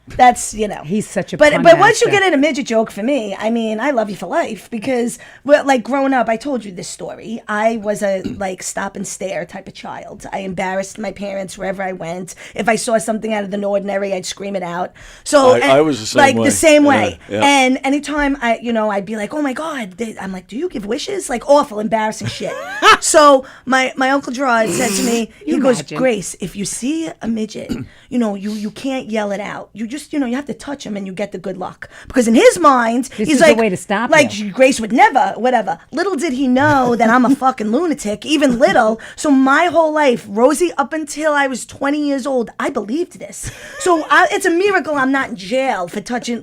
That's he's such a but pun once you master. get in a midget joke for me, I mean, I love you for life because like growing up, I told you this story. I was a like stop and stare type of child. I embarrassed my parents wherever I went. If I saw something out of the ordinary, I'd scream it out. So I was the same like way. the same way. Yeah. And anytime I'd be like, oh my god, I'm like, do you give wishes? Like awful, embarrassing shit. So my uncle Gerard said to me, he goes, Grace, if you see a midget, you can't yell it out. You just, you have to touch him and you get the good luck. Because in his mind, This he's is like, the way to stop like you. Grace would never, whatever. Little did he know that I'm a fucking lunatic, even little. So my whole life, Rosie, up until I was 20 years old, I believed this. So it's a miracle I'm not in jail for touching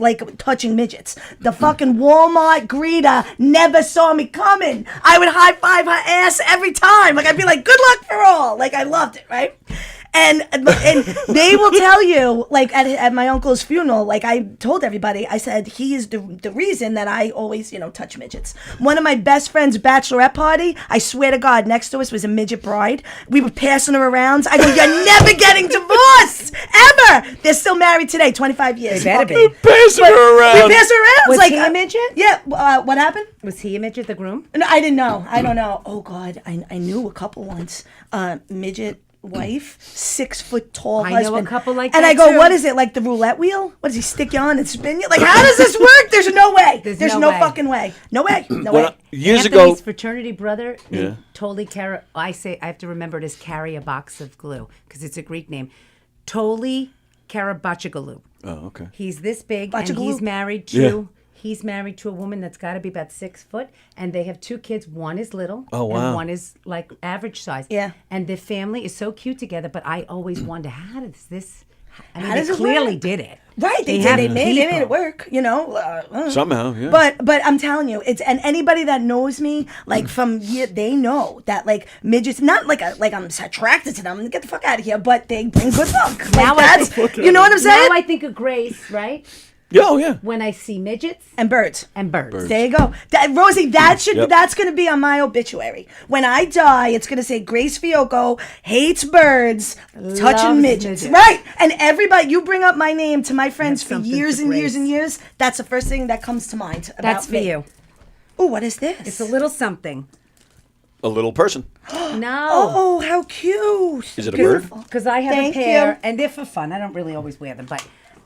midgets. The fucking Walmart greeter never saw me coming. I would high five her ass every time. Like I'd be like, good luck for all. Like I loved it, right? And they will tell you, like at my uncle's funeral, like I told everybody, I said he is the reason that I always, touch midgets. One of my best friend's bachelorette party, I swear to God, next to us was a midget bride. We were passing her around. I go, you're never getting divorced, ever. They're still married today, 25 years. They better be. Passing her around. We passed her around. Was like he a midget? Yeah. What happened? Was he a midget, the groom? No, I didn't know. I don't know. Oh God, I knew a couple once. Midget wife, 6 foot tall I know husband. a couple like and that, I go, too. what is it, like the roulette wheel? What does he stick you on and spin you? Like, how does this work? There's no way. There's no fucking way. No way. No way. Years Anthony's ago, fraternity brother, Yeah. Totally I have to remember it as carry a box of glue because it's a Greek name. Totally Karabachigaloo. Oh, okay. He's this big and Bachigaloo? he's married to. Yeah. He's married to a woman that's got to be about 6 foot, and they have 2 kids. One is little, Oh, wow. and one is like average size. Yeah. And the family is so cute together. But I always wondered, how does this? I mean, How they does it clearly work? did it. Right, they have made people. it work, Somehow, yeah. But I'm telling you, and anybody that knows me, like they know that like midgets, not like I'm attracted to them. Get the fuck out of here! But they bring good luck. Like Now that's, I think, you know what I'm saying? Now I think of Grace, right? Yeah, oh yeah. When I see midgets and birds. Birds. There you go. Rosie, that's Yep. going to be on my obituary. When I die, it's going to say Grace Fiocco hates birds, touching Loves midgets. midgets. Right. And everybody, you bring up my name to my friends That's for something years for and years Grace. and years. That's the first thing that comes to mind about That's for me. you. Oh, what is this? It's a little something. A little person. No. Oh, how cute. Is it a bird? Because I have Thank a pair, you. and they're for fun. I don't really always wear them, but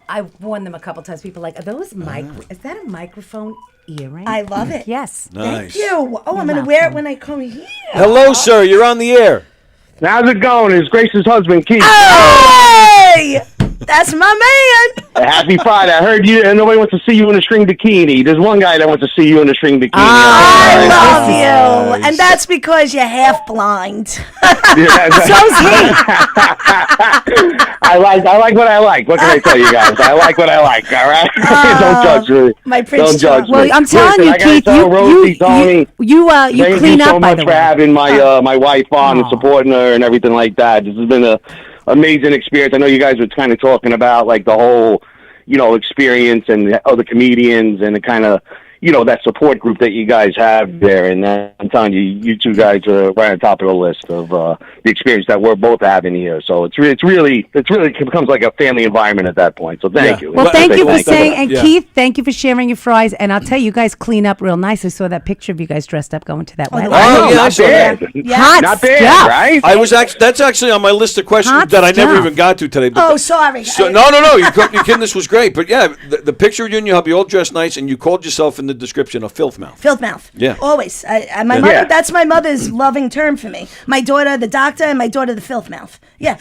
I've worn them a couple times. People are like, are those is that a microphone earring. I love it. Yes. Nice. Thank you. Oh, I'm going to wear it when I come here. Hello, sir. You're on the air. How's it going? It's Grace's husband, Keith. Hey! That's my man. Happy Friday. I heard you, and nobody wants to see you in a string bikini. There's one guy that wants to see you in a string bikini. I love you. And that's because you're half blind. So's he. I like what I like. What can I tell you guys? I like what I like, all right? Don't judge me. My Don't judge me. Well, I'm telling you, I gotta Keith, tell Rosie, Tony, you thank clean you so up, by much the for way. having my wife on and supporting her and everything like that. This has been a amazing experience. I know you guys were kind of talking about like the whole, experience and other comedians and the kind of, that support group that you guys have there. And I'm telling you, you two guys are right on top of the list of the experience that we're both having here. So it really becomes like a family environment at that point. So thank you. Well, thank you for saying, and Yeah. Keith, thank you for sharing your fries. And I'll tell you, you guys clean up real nice. I saw that picture of you guys dressed up going to that wedding. Oh, yeah, I saw that. Hot Not bad, stuff. right? I was that's actually on my list of questions Hot that I never stuff. even got to today. Oh, sorry. So, no. You're kidding. This was great. But yeah, the picture of you and your hubby all dressed nice, and you called yourself in the description a filth mouth. Filth mouth. Yeah. Always. My Yeah. mother. Yeah. That's my mother's loving term for me. My daughter, the doctor, and my daughter, the filth mouth. Yeah.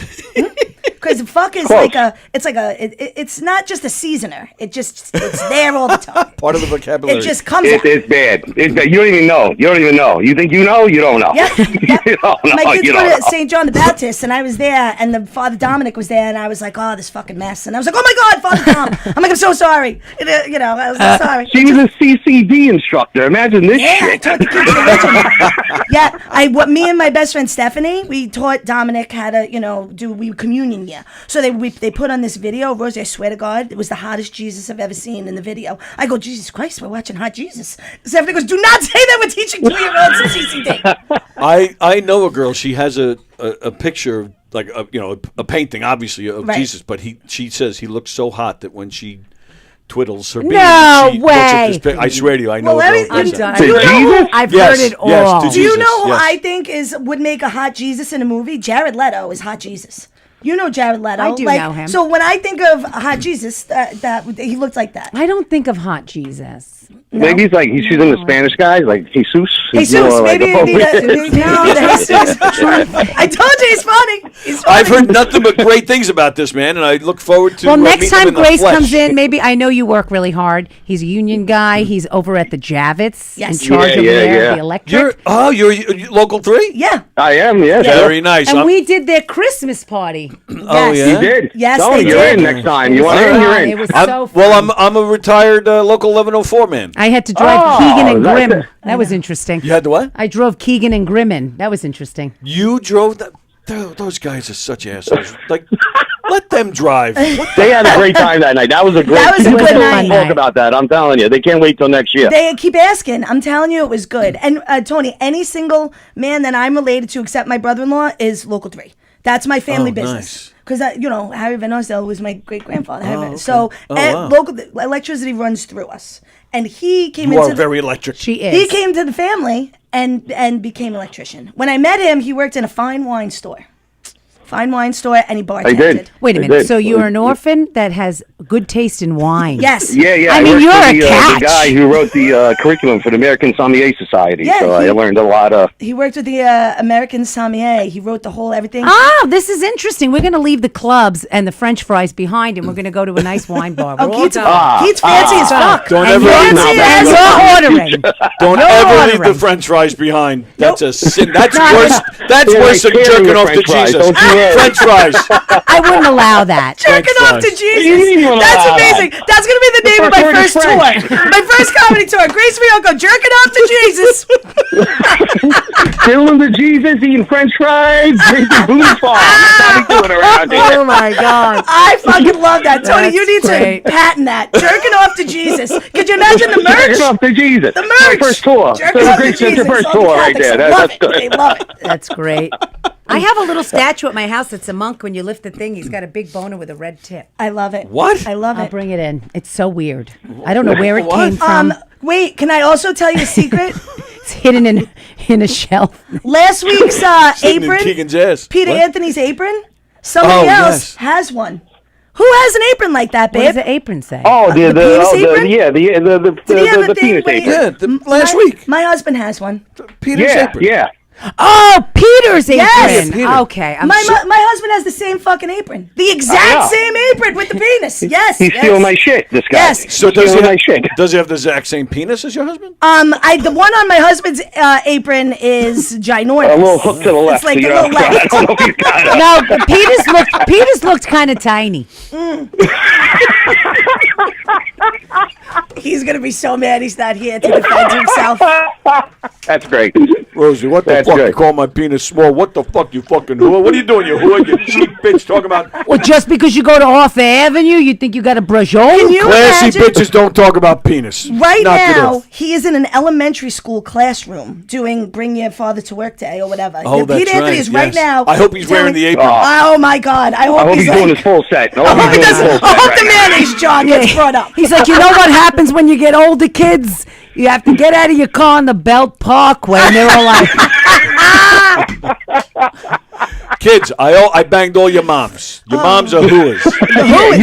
Because fuck is Close. it's not just a seasoner. It's there all the time. Part of the vocabulary. It just comes out. It's bad. It's bad. You don't even know. You think you know? You don't know. Yeah. You don't know. My kids You go don't to know. St. John the Baptist, and I was there, and the Father Dominic was there, and I was like, "Oh, this fucking mess," and I was like, "Oh my God, Father Dom!" I'm like, "I'm so sorry," I was like, sorry. She was a CCD instructor. Imagine this Yeah, I shit. taught the kids religion. Yeah, me and my best friend Stephanie, we taught Dominic how to, do communion. Yeah, so they put on this video. Rosie, I swear to God, it was the hottest Jesus I've ever seen in the video. I go, Jesus Christ, we're watching hot Jesus. Stephanie goes, do not say that we're teaching 2-year-olds in CCD. I know a girl. She has a picture, like a painting, obviously, of Right. Jesus. But she says he looks so hot that when she twiddles her bean, No she looks at this way. I swear to you, I know. Well, a girl I'm does that. done. Do you know who- I've Yes, heard it all. yes, to Do you Jesus, know who yes. I think would make a hot Jesus in a movie? Jared Leto is hot Jesus. You know Jared Leto. I do know him. So when I think of hot Jesus, that he looked like that. I don't think of hot Jesus. Maybe she's in the Spanish guys, like Jesus. He's Jesus, more like maybe a- I told you he's funny. He's funny. I've heard nothing but great things about this man, and I look forward to. Well, next meeting him time in the Grace flesh. comes in, maybe I know you work really hard. He's a union guy. He's over at the Javits Yes. in charge Yeah, over yeah, there, yeah. the electric. You're local 3? Yeah. I am, yes. Very nice. And I'm- we did their Christmas party. Oh, yeah? You did? Yes, Tony, they you're did. in next time. You want in? You're in. It was I'm, so fun. well, I'm a retired local 1104 man. I had to drive Oh, Keegan and that's Grimm. it. That was interesting. You had to what? I drove Keegan and Grimm in. That was interesting. You drove that? Those guys are such assholes. Like, let them drive. They had a great time that night. That was a great. That was a people good still night. Talk about that. I'm telling you, they can't wait till next year. They keep asking. I'm telling you, it was good. And Tony, any single man that I'm related to, except my brother-in-law, is local 3. That's my family Oh, business. nice. Because Harry Van Arsdale was my great grandfather. okay. So Oh, wow. local electricity runs through us, and he came You into are very electric. She is. he came to the family and became an electrician. When I met him, he worked in a fine wine store. And he bartended. did. Wait a I minute. did. So you're an orphan that has good taste in wine? Yes. Yeah. I mean, worked you're for a the catch. guy who wrote the curriculum for the American Sommelier Society. Yeah, so I learned a lot of. He worked with the American Sommelier. He wrote the whole everything. Oh, this is interesting. We're going to leave the clubs and the French fries behind, and we're going to go to a nice wine bar. We're all Keith's, going. Keith's fancy as fuck. Don't And ever you're- leave and you're ordering. Don't You're ever leave ordering. the French fries behind. That's a sin. That's No, worse. That's Yeah, worse than like jerking carrying off to French fries, Jesus. don't you worry. French fries. I wouldn't allow that. Jerking off to fries. Jesus. That's amazing. That's going to be the name of my French first tour. My first comedy tour. Grace Fiocco, jerking off to Jesus. Filling the Jesus, eating French fries, drinking booze farm. That's how we do it around here. Oh my God. I fucking love that. Tony, you need That's great. to patent that. Jerking off to Jesus. Could you imagine the merch? Jerking off to Jesus. The That's my merch. first tour. Jerking So off to Grace, that's your Jesus. first All the tour right Catholics there. love That's it. good. They love it. That's great. I have a little statue at my house. It's a monk. When you lift the thing, he's got a big boner with a red tip. I love it. What? I love I'll it. bring it in. It's so weird. I don't know where it came from. Wait, can I also tell you a secret? It's hidden in a shelf. Last week's Sitting in apron, Keegan's ass. Peter What? Anthony's apron, somebody Oh, else yes. has one. Who has an apron like that, babe? What does the apron say? Oh, the penis apron? the penis apron. Yeah, last week. My husband has one. Peter's apron. Yeah. Oh, Peter's apron. Yes. Peter. Okay. My husband has the same fucking apron. The exact same apron with the penis. Yes. He's stealing my shit, this guy. Yes. So does he, stealing my have, shit. does he have the exact same penis as your husband? The one on my husband's apron is ginormous. A little hook to the left. It's like so a little left. I don't know if he's got it. No, Peter's looked kind of tiny. He's gonna be so mad he's not here to defend himself. That's great. Rosie, what the That's fuck? good. You call my penis small? What the fuck, you fucking whore? What are you doing, you whore? You cheap bitch talking about... Well, just because you go to Arthur Avenue, you think you got to brush over? Can you Classy imagine? bitches don't talk about penis. Right Knock it now, off. he is in an elementary school classroom doing Bring Your Father to Work Day or whatever. Oh, that's Pete Anthony right, is right yes. now. I hope he's wearing the apron. Oh my God! I hope he's like, doing his full set. I hope the mayonnaise jar gets brought up. He's like, you know what happens when you get older, kids? You have to get out of your car on the Belt Parkway. And they're all like... Kids, I banged all your moms. Your moms are hooers. I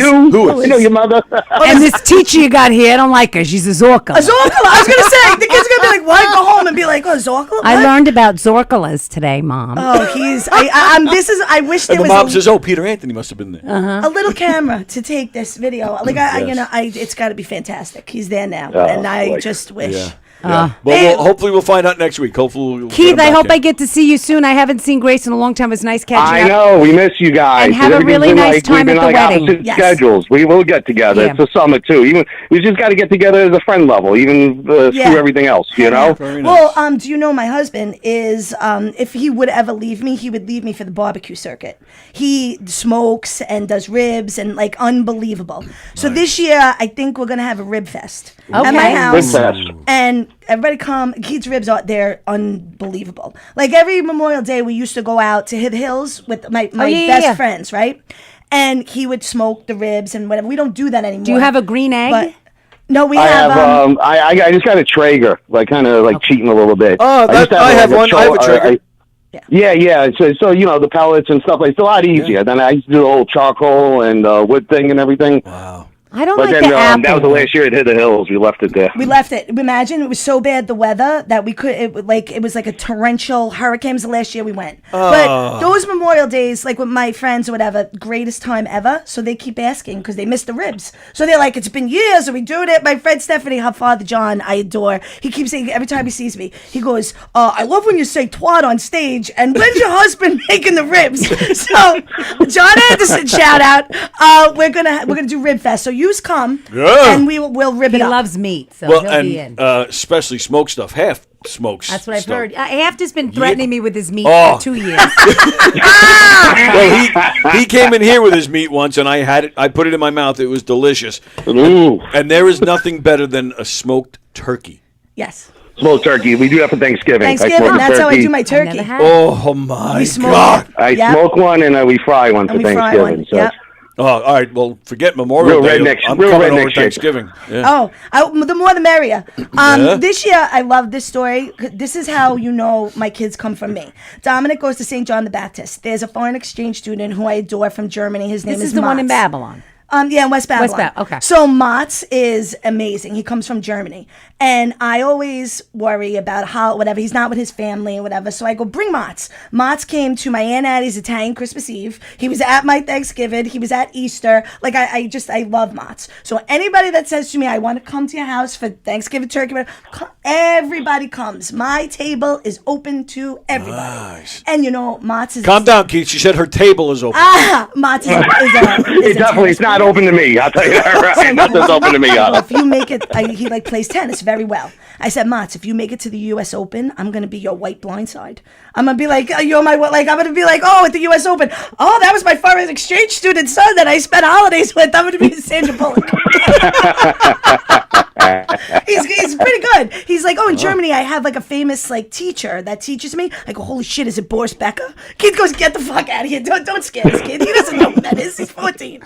know your mother. And this teacher you got here, I don't like her. She's a Zorkala. A Zorkala. I was gonna say the kids are gonna be like, "Why go home and be like, oh, Zorkala?" I learned about Zorkalas today, Mom. Oh, he's. I wish there And the was mom a, says, "Oh, Peter Anthony must have been there." a little camera to take this video. Like Yes. it's got to be fantastic. He's there now, Oh, and I boy. just wish. Yeah. Yeah. Well, hopefully we'll find out next week. Hopefully we'll Keith, I hope I get. get to see you soon. I haven't seen Grace in a long time. It was nice catching I up. know, we miss you guys. And have a Everything's really been nice like, time we've been at the like wedding. opposite Yes. schedules. We will get together. Yeah. It's the summer too. Even we just got to get together as a friend level, even through everything else. You know. Very nice. Well, do you know my husband is if he would ever leave me, he would leave me for the barbecue circuit. He smokes and does ribs and like unbelievable. So this year I think we're gonna have a rib fest at my house. Rib fest. And everybody come. Keith's ribs are they're unbelievable. Like every Memorial Day we used to go out to hit hills with my best friends, right? And he would smoke the ribs and whatever. We don't do that anymore. Do you have a green egg? But, no, we I have. have. I just got a Traeger, like kind of like cheating a little bit. Oh, I have one. I have a Traeger. Yeah. So you know the pellets and stuff. Like it's a lot easier. Then I used to do the whole charcoal and wood thing and everything. Wow. I don't But like then the apple. that was the last year it hit the hills. We left it there. We left it. Imagine it was so bad the weather that we could. It was like a torrential hurricane. It was the last year we went. But those Memorial Days, like with my friends or whatever, greatest time ever. So they keep asking because they miss the ribs. So they're like, it's been years. Are we doing it? My friend Stephanie, her father John, I adore. He keeps saying every time he sees me, he goes, "I love when you say twat on stage." And when's your husband making the ribs? So John Anderson, shout out. We're gonna do rib fest. So yous come. Yeah. And we'll rib He it up. loves meat, so Well, he'll be in. and especially smoked stuff. Half smokes. That's what I've stuff. heard. After's been threatening me with his meat Oh. for 2 years. Well, he came in here with his meat once, and I had it. I put it in my mouth. It was delicious. Ooh. And there is nothing better than a smoked turkey. Yes. Smoked turkey. We do that for Thanksgiving. Thanksgiving. That's how I do my turkey. Oh my We smoke God! it. I Yep. smoke one and we fry one for And we fry Thanksgiving. one. So Yep. Oh, all right. Well, forget Memorial Real Day. redneck- I'm real coming redneck over shit. Thanksgiving. Yeah. The more the merrier. Yeah. This year, I love this story. This is how you know my kids come from me. Dominic goes to St. John the Baptist. There's a foreign exchange student who I adore from Germany. His name This is is the one in Mats. Babylon. Yeah, in West Babylon. Okay. So Mats is amazing. He comes from Germany. And I always worry about how, whatever, he's not with his family or whatever. So I go, bring Mats. Mats came to my Aunt Addie's Italian Christmas Eve. He was at my Thanksgiving. He was at Easter. Like, I love Mats. So anybody that says to me, I want to come to your house for Thanksgiving turkey, everybody comes. My table is open to everybody. Nice. And you know, Mats is... Calm down, Keith. She said her table is open. Mats is It definitely it's not open to me. I'll tell you that right. Nothing's open to me. Well, if you make it, he like plays tennis very well. I said, Mats, if you make it to the U.S. Open, I'm gonna be your white blindside. I'm gonna be like, you're my like. I'm gonna be like, oh, at the U.S. Open. Oh, that was my foreign exchange student son that I spent holidays with. I'm gonna be Sandra Bullock. He's pretty good. He's like, oh, in Germany, I have like a famous like teacher that teaches me. I go, holy shit, is it Boris Becker? Kid goes, get the fuck out of here. Don't scare this kid. He doesn't know who that is. He's 14.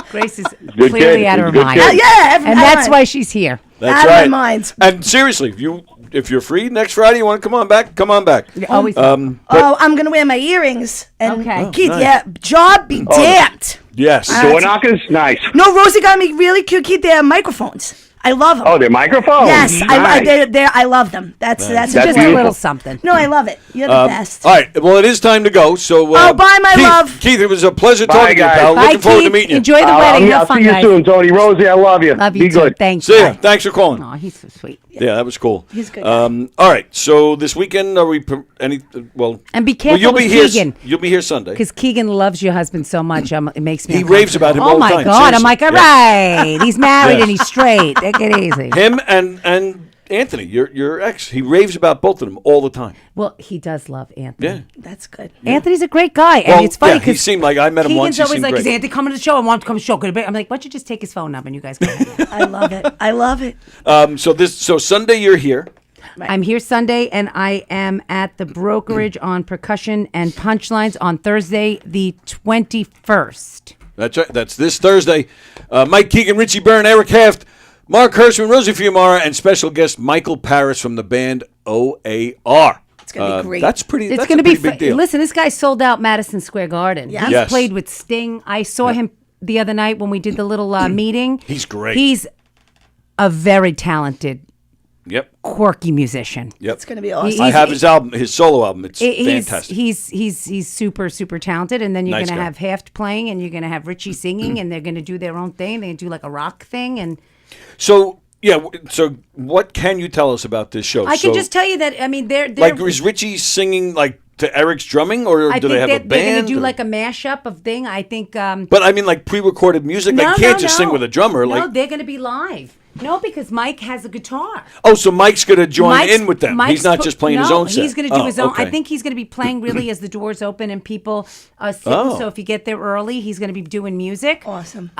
Grace is Good clearly kid. out of her Good mind. kid. Yeah, And that's why she's here. That's Out of right. my mind. And seriously, if you if you're free next Friday, you want to come on back. Come on back. Always. I'm gonna wear my earrings. And Okay. Keith, nice. yeah, job be damned. Yes. Door knockers? Nice. No, Rosie got me really cute. Keith, they're microphones. I love them. Oh, they're microphones? Yes, Nice. I love them. That's That's just a beautiful. little something. No, I love it. You're the best. All right. Well, it is time to go. So. Oh, bye, my Keith, love. Keith, it was a pleasure Bye, talking to you, guys. pal. Bye, Looking forward to Keith. meeting you. Enjoy the wedding. Have I'll fun, see you guys. soon, Tony. Rosie, I love you. Love Be you too. good. Thanks. See ya. Bye. Thanks for calling. Aw, he's so sweet. Yeah, that was cool. He's good. All right. So this weekend, are we any? Well, And be careful you'll be with here. Keegan. You'll be here Sunday. Because Keegan loves your husband so much, it makes me. He raves about him Oh all the my time, God! seriously. I'm like, all Yeah. right, he's married Yes. and he's straight. Take it easy. Him and Anthony, your ex. He raves about both of them all the time. Well, he does love Anthony. Yeah. That's good. Anthony's a great guy, and Well, it's funny yeah, he because seemed like I met him once. Keegan's He always seemed like, "Is great. Anthony coming to the show? I want to come to the show." I'm like, "Why don't you just take his phone number and you guys go ahead." I love it. I love it. So Sunday you're here. I'm here Sunday, and I am at the brokerage on Percussion and Punchlines on Thursday, the 21st. That's right. That's this Thursday. Mike Keegan, Richie Byrne, Eric Haft, Mark Hirschman, Rosie Fiumara, and special guest Michael Paris from the band OAR. It's gonna be great. That's pretty. It's That's going a to be pretty big deal. Listen, this guy sold out Madison Square Garden. Yeah. He's Yes. played with Sting. I saw him the other night when we did the little meeting. He's great. He's a very talented, Yep. quirky musician. Yep. It's gonna be awesome. I have his album, his solo album. It's He's fantastic. he's super talented, and then you're Nice gonna guy. have Haft playing, and you're gonna have Richie singing, and they're gonna do their own thing. They're gonna do like a rock thing, and So so what can you tell us about this show? I can So, just tell you that they're like, is Richie singing like to Eric's drumming, or I do think they have a they're gonna band? do or- like a mashup of thing. I think. But I mean, like pre-recorded music. Like, you can't just sing with a drummer. No, Like, they're gonna be live. No, because Mike has a guitar. oh, so Mike's gonna join Mike's- in with them. Mike's He's not pu- just playing his no, own set. He's going to do his own. I okay. think he's going to be playing really as the doors open and people sit. Oh. So if you get there early, he's going to be doing music. Awesome.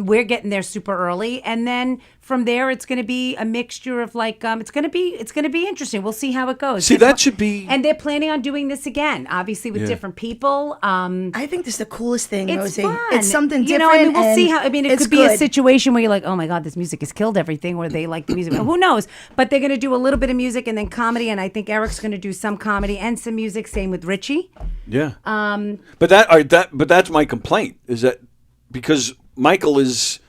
We're getting there super early, and then from there, it's going to be a mixture of like it's going to be interesting. We'll see how it goes. See, that should be. And they're planning on doing this again, obviously with Yeah. different people. I think this is the coolest thing, It's Rosie. fun. It's something You different. know, I mean, we'll see and how. I mean, it it's could be a good. situation where you're like, "Oh my God, this music has killed everything," or they like the music. Who knows? But they're going to do a little bit of music and then comedy, and I think Eric's going to do some comedy and some music. Same with Richie. Yeah. Um, But that's my complaint is that because Michael is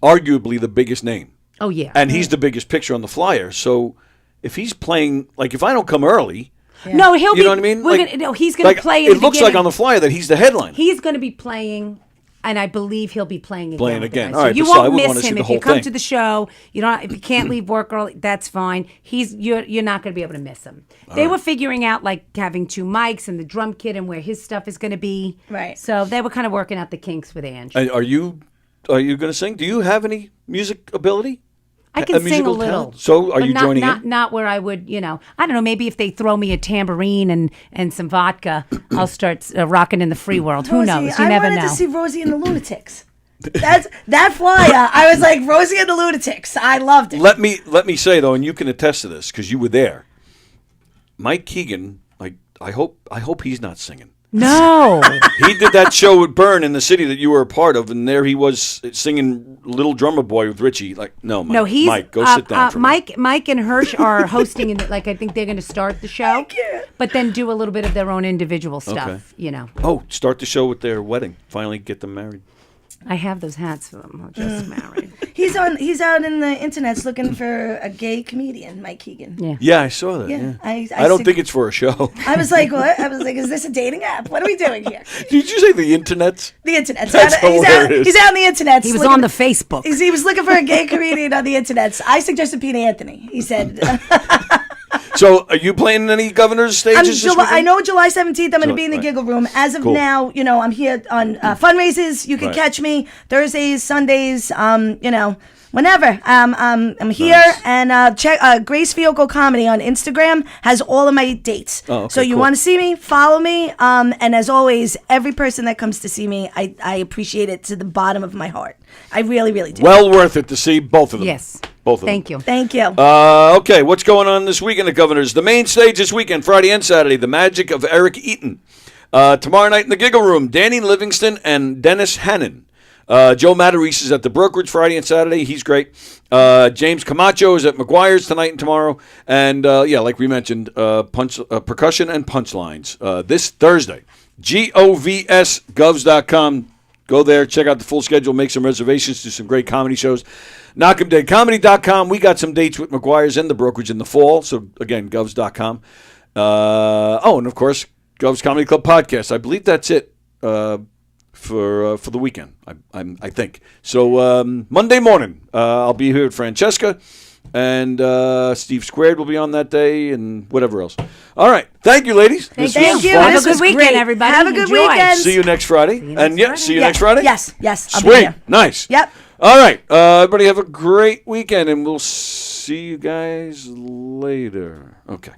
arguably the biggest name. Oh yeah. And he's the biggest picture on the flyer. So if he's playing, like, if I don't come early, No, he'll you be. know what I mean? We're Like- gonna, no, he's going like, to play. In it the looks like beginning. on the flyer that he's the headline. He's going to be playing, and I believe he'll be playing again. Playing with the again. guys. All right, So you but still, I won't would wanna miss see him the if you whole come thing. to the show. You don't. If you can't leave work early, that's fine. You're not going to be able to miss him. They were figuring out like having two mics and the drum kit and where his stuff is going to be. Right. So they were kind of working out the kinks with Ange. And are you going to sing? Do you have any music ability? I can sing a musical little. talent? So are but you not, joining not, in? Not where I would, I don't know, maybe if they throw me a tambourine and some vodka, I'll start rocking in the free world. Who Rosie, knows? You I never wanted know. to see Rosie and the Lunatics. That's that flyer. I was like Rosie and the Lunatics. I loved it. Let me say though, and you can attest to this because you were there. Mike Keegan, like I hope he's not singing. No. He did that show with Byrne in the city that you were a part of, and there he was singing "Little Drummer Boy" with Richie. Like, no, Mike, No, he's Mike, go sit down for a minute. Mike and Hirsch are hosting, I think they're going to start the show, but then do a little bit of their own individual stuff. Okay. Oh, start the show with their wedding. Finally, get them married. I have those hats for them. I'm just married. He's out in the internet's looking for a gay comedian, Mike Keegan. Yeah. Yeah, I saw that. Yeah, Yeah. I I don't see- think it's for a show. I was like, what? I was like, is this a dating app? What are we doing here? Did you say the internet? The internet. That's hilarious. He's out on the internet. He was on the Facebook. He was looking for a gay comedian on the internet. I suggested Pete Anthony. He said, So, are you playing any governor's stages this I weekend? know July 17th I'm going to July- be in the right. Giggle Room. As of Cool. now, I'm here on fundraisers. You can Right. catch me Thursdays, Sundays, whenever. I'm here. Nice. And check Grace Fiocco Comedy on Instagram has all of my dates. Oh, okay, so you cool. want to see me, follow me. And as always, every person that comes to see me, I appreciate it to the bottom of my heart. I really, really do. Well worth it to see both of them. Yes. Both of them. Thank you. Thank you. Okay, what's going on this weekend at Governor's? The main stage this weekend, Friday and Saturday, The Magic of Eric Eaton. Tomorrow night in the Giggle Room, Danny Livingston and Dennis Hannon. Joe Matarese is at the Brokerage Friday and Saturday. He's great. James Camacho is at McGuire's tonight and tomorrow. And, like we mentioned, Percussion and Punchlines this Thursday. govsgovs.com. Go there, check out the full schedule, make some reservations to some great comedy shows. KnockEmDeadComedy.com. We got some dates with McGuire's and the Brokerage in the fall. So, again, govs.com. And, of course, Gov's Comedy Club podcast. I believe that's it for the weekend, I think. So, Monday morning, I'll be here with Francesca. And Steve Squared will be on that day and whatever else. All right. Thank you, ladies. Thank you. Have a good weekend, everybody. Have a good weekend. See you next Friday. See you next Friday? Yes. I'll be Sweet. here. Nice. Yep. All right. Everybody have a great weekend, and we'll see you guys later. Okay.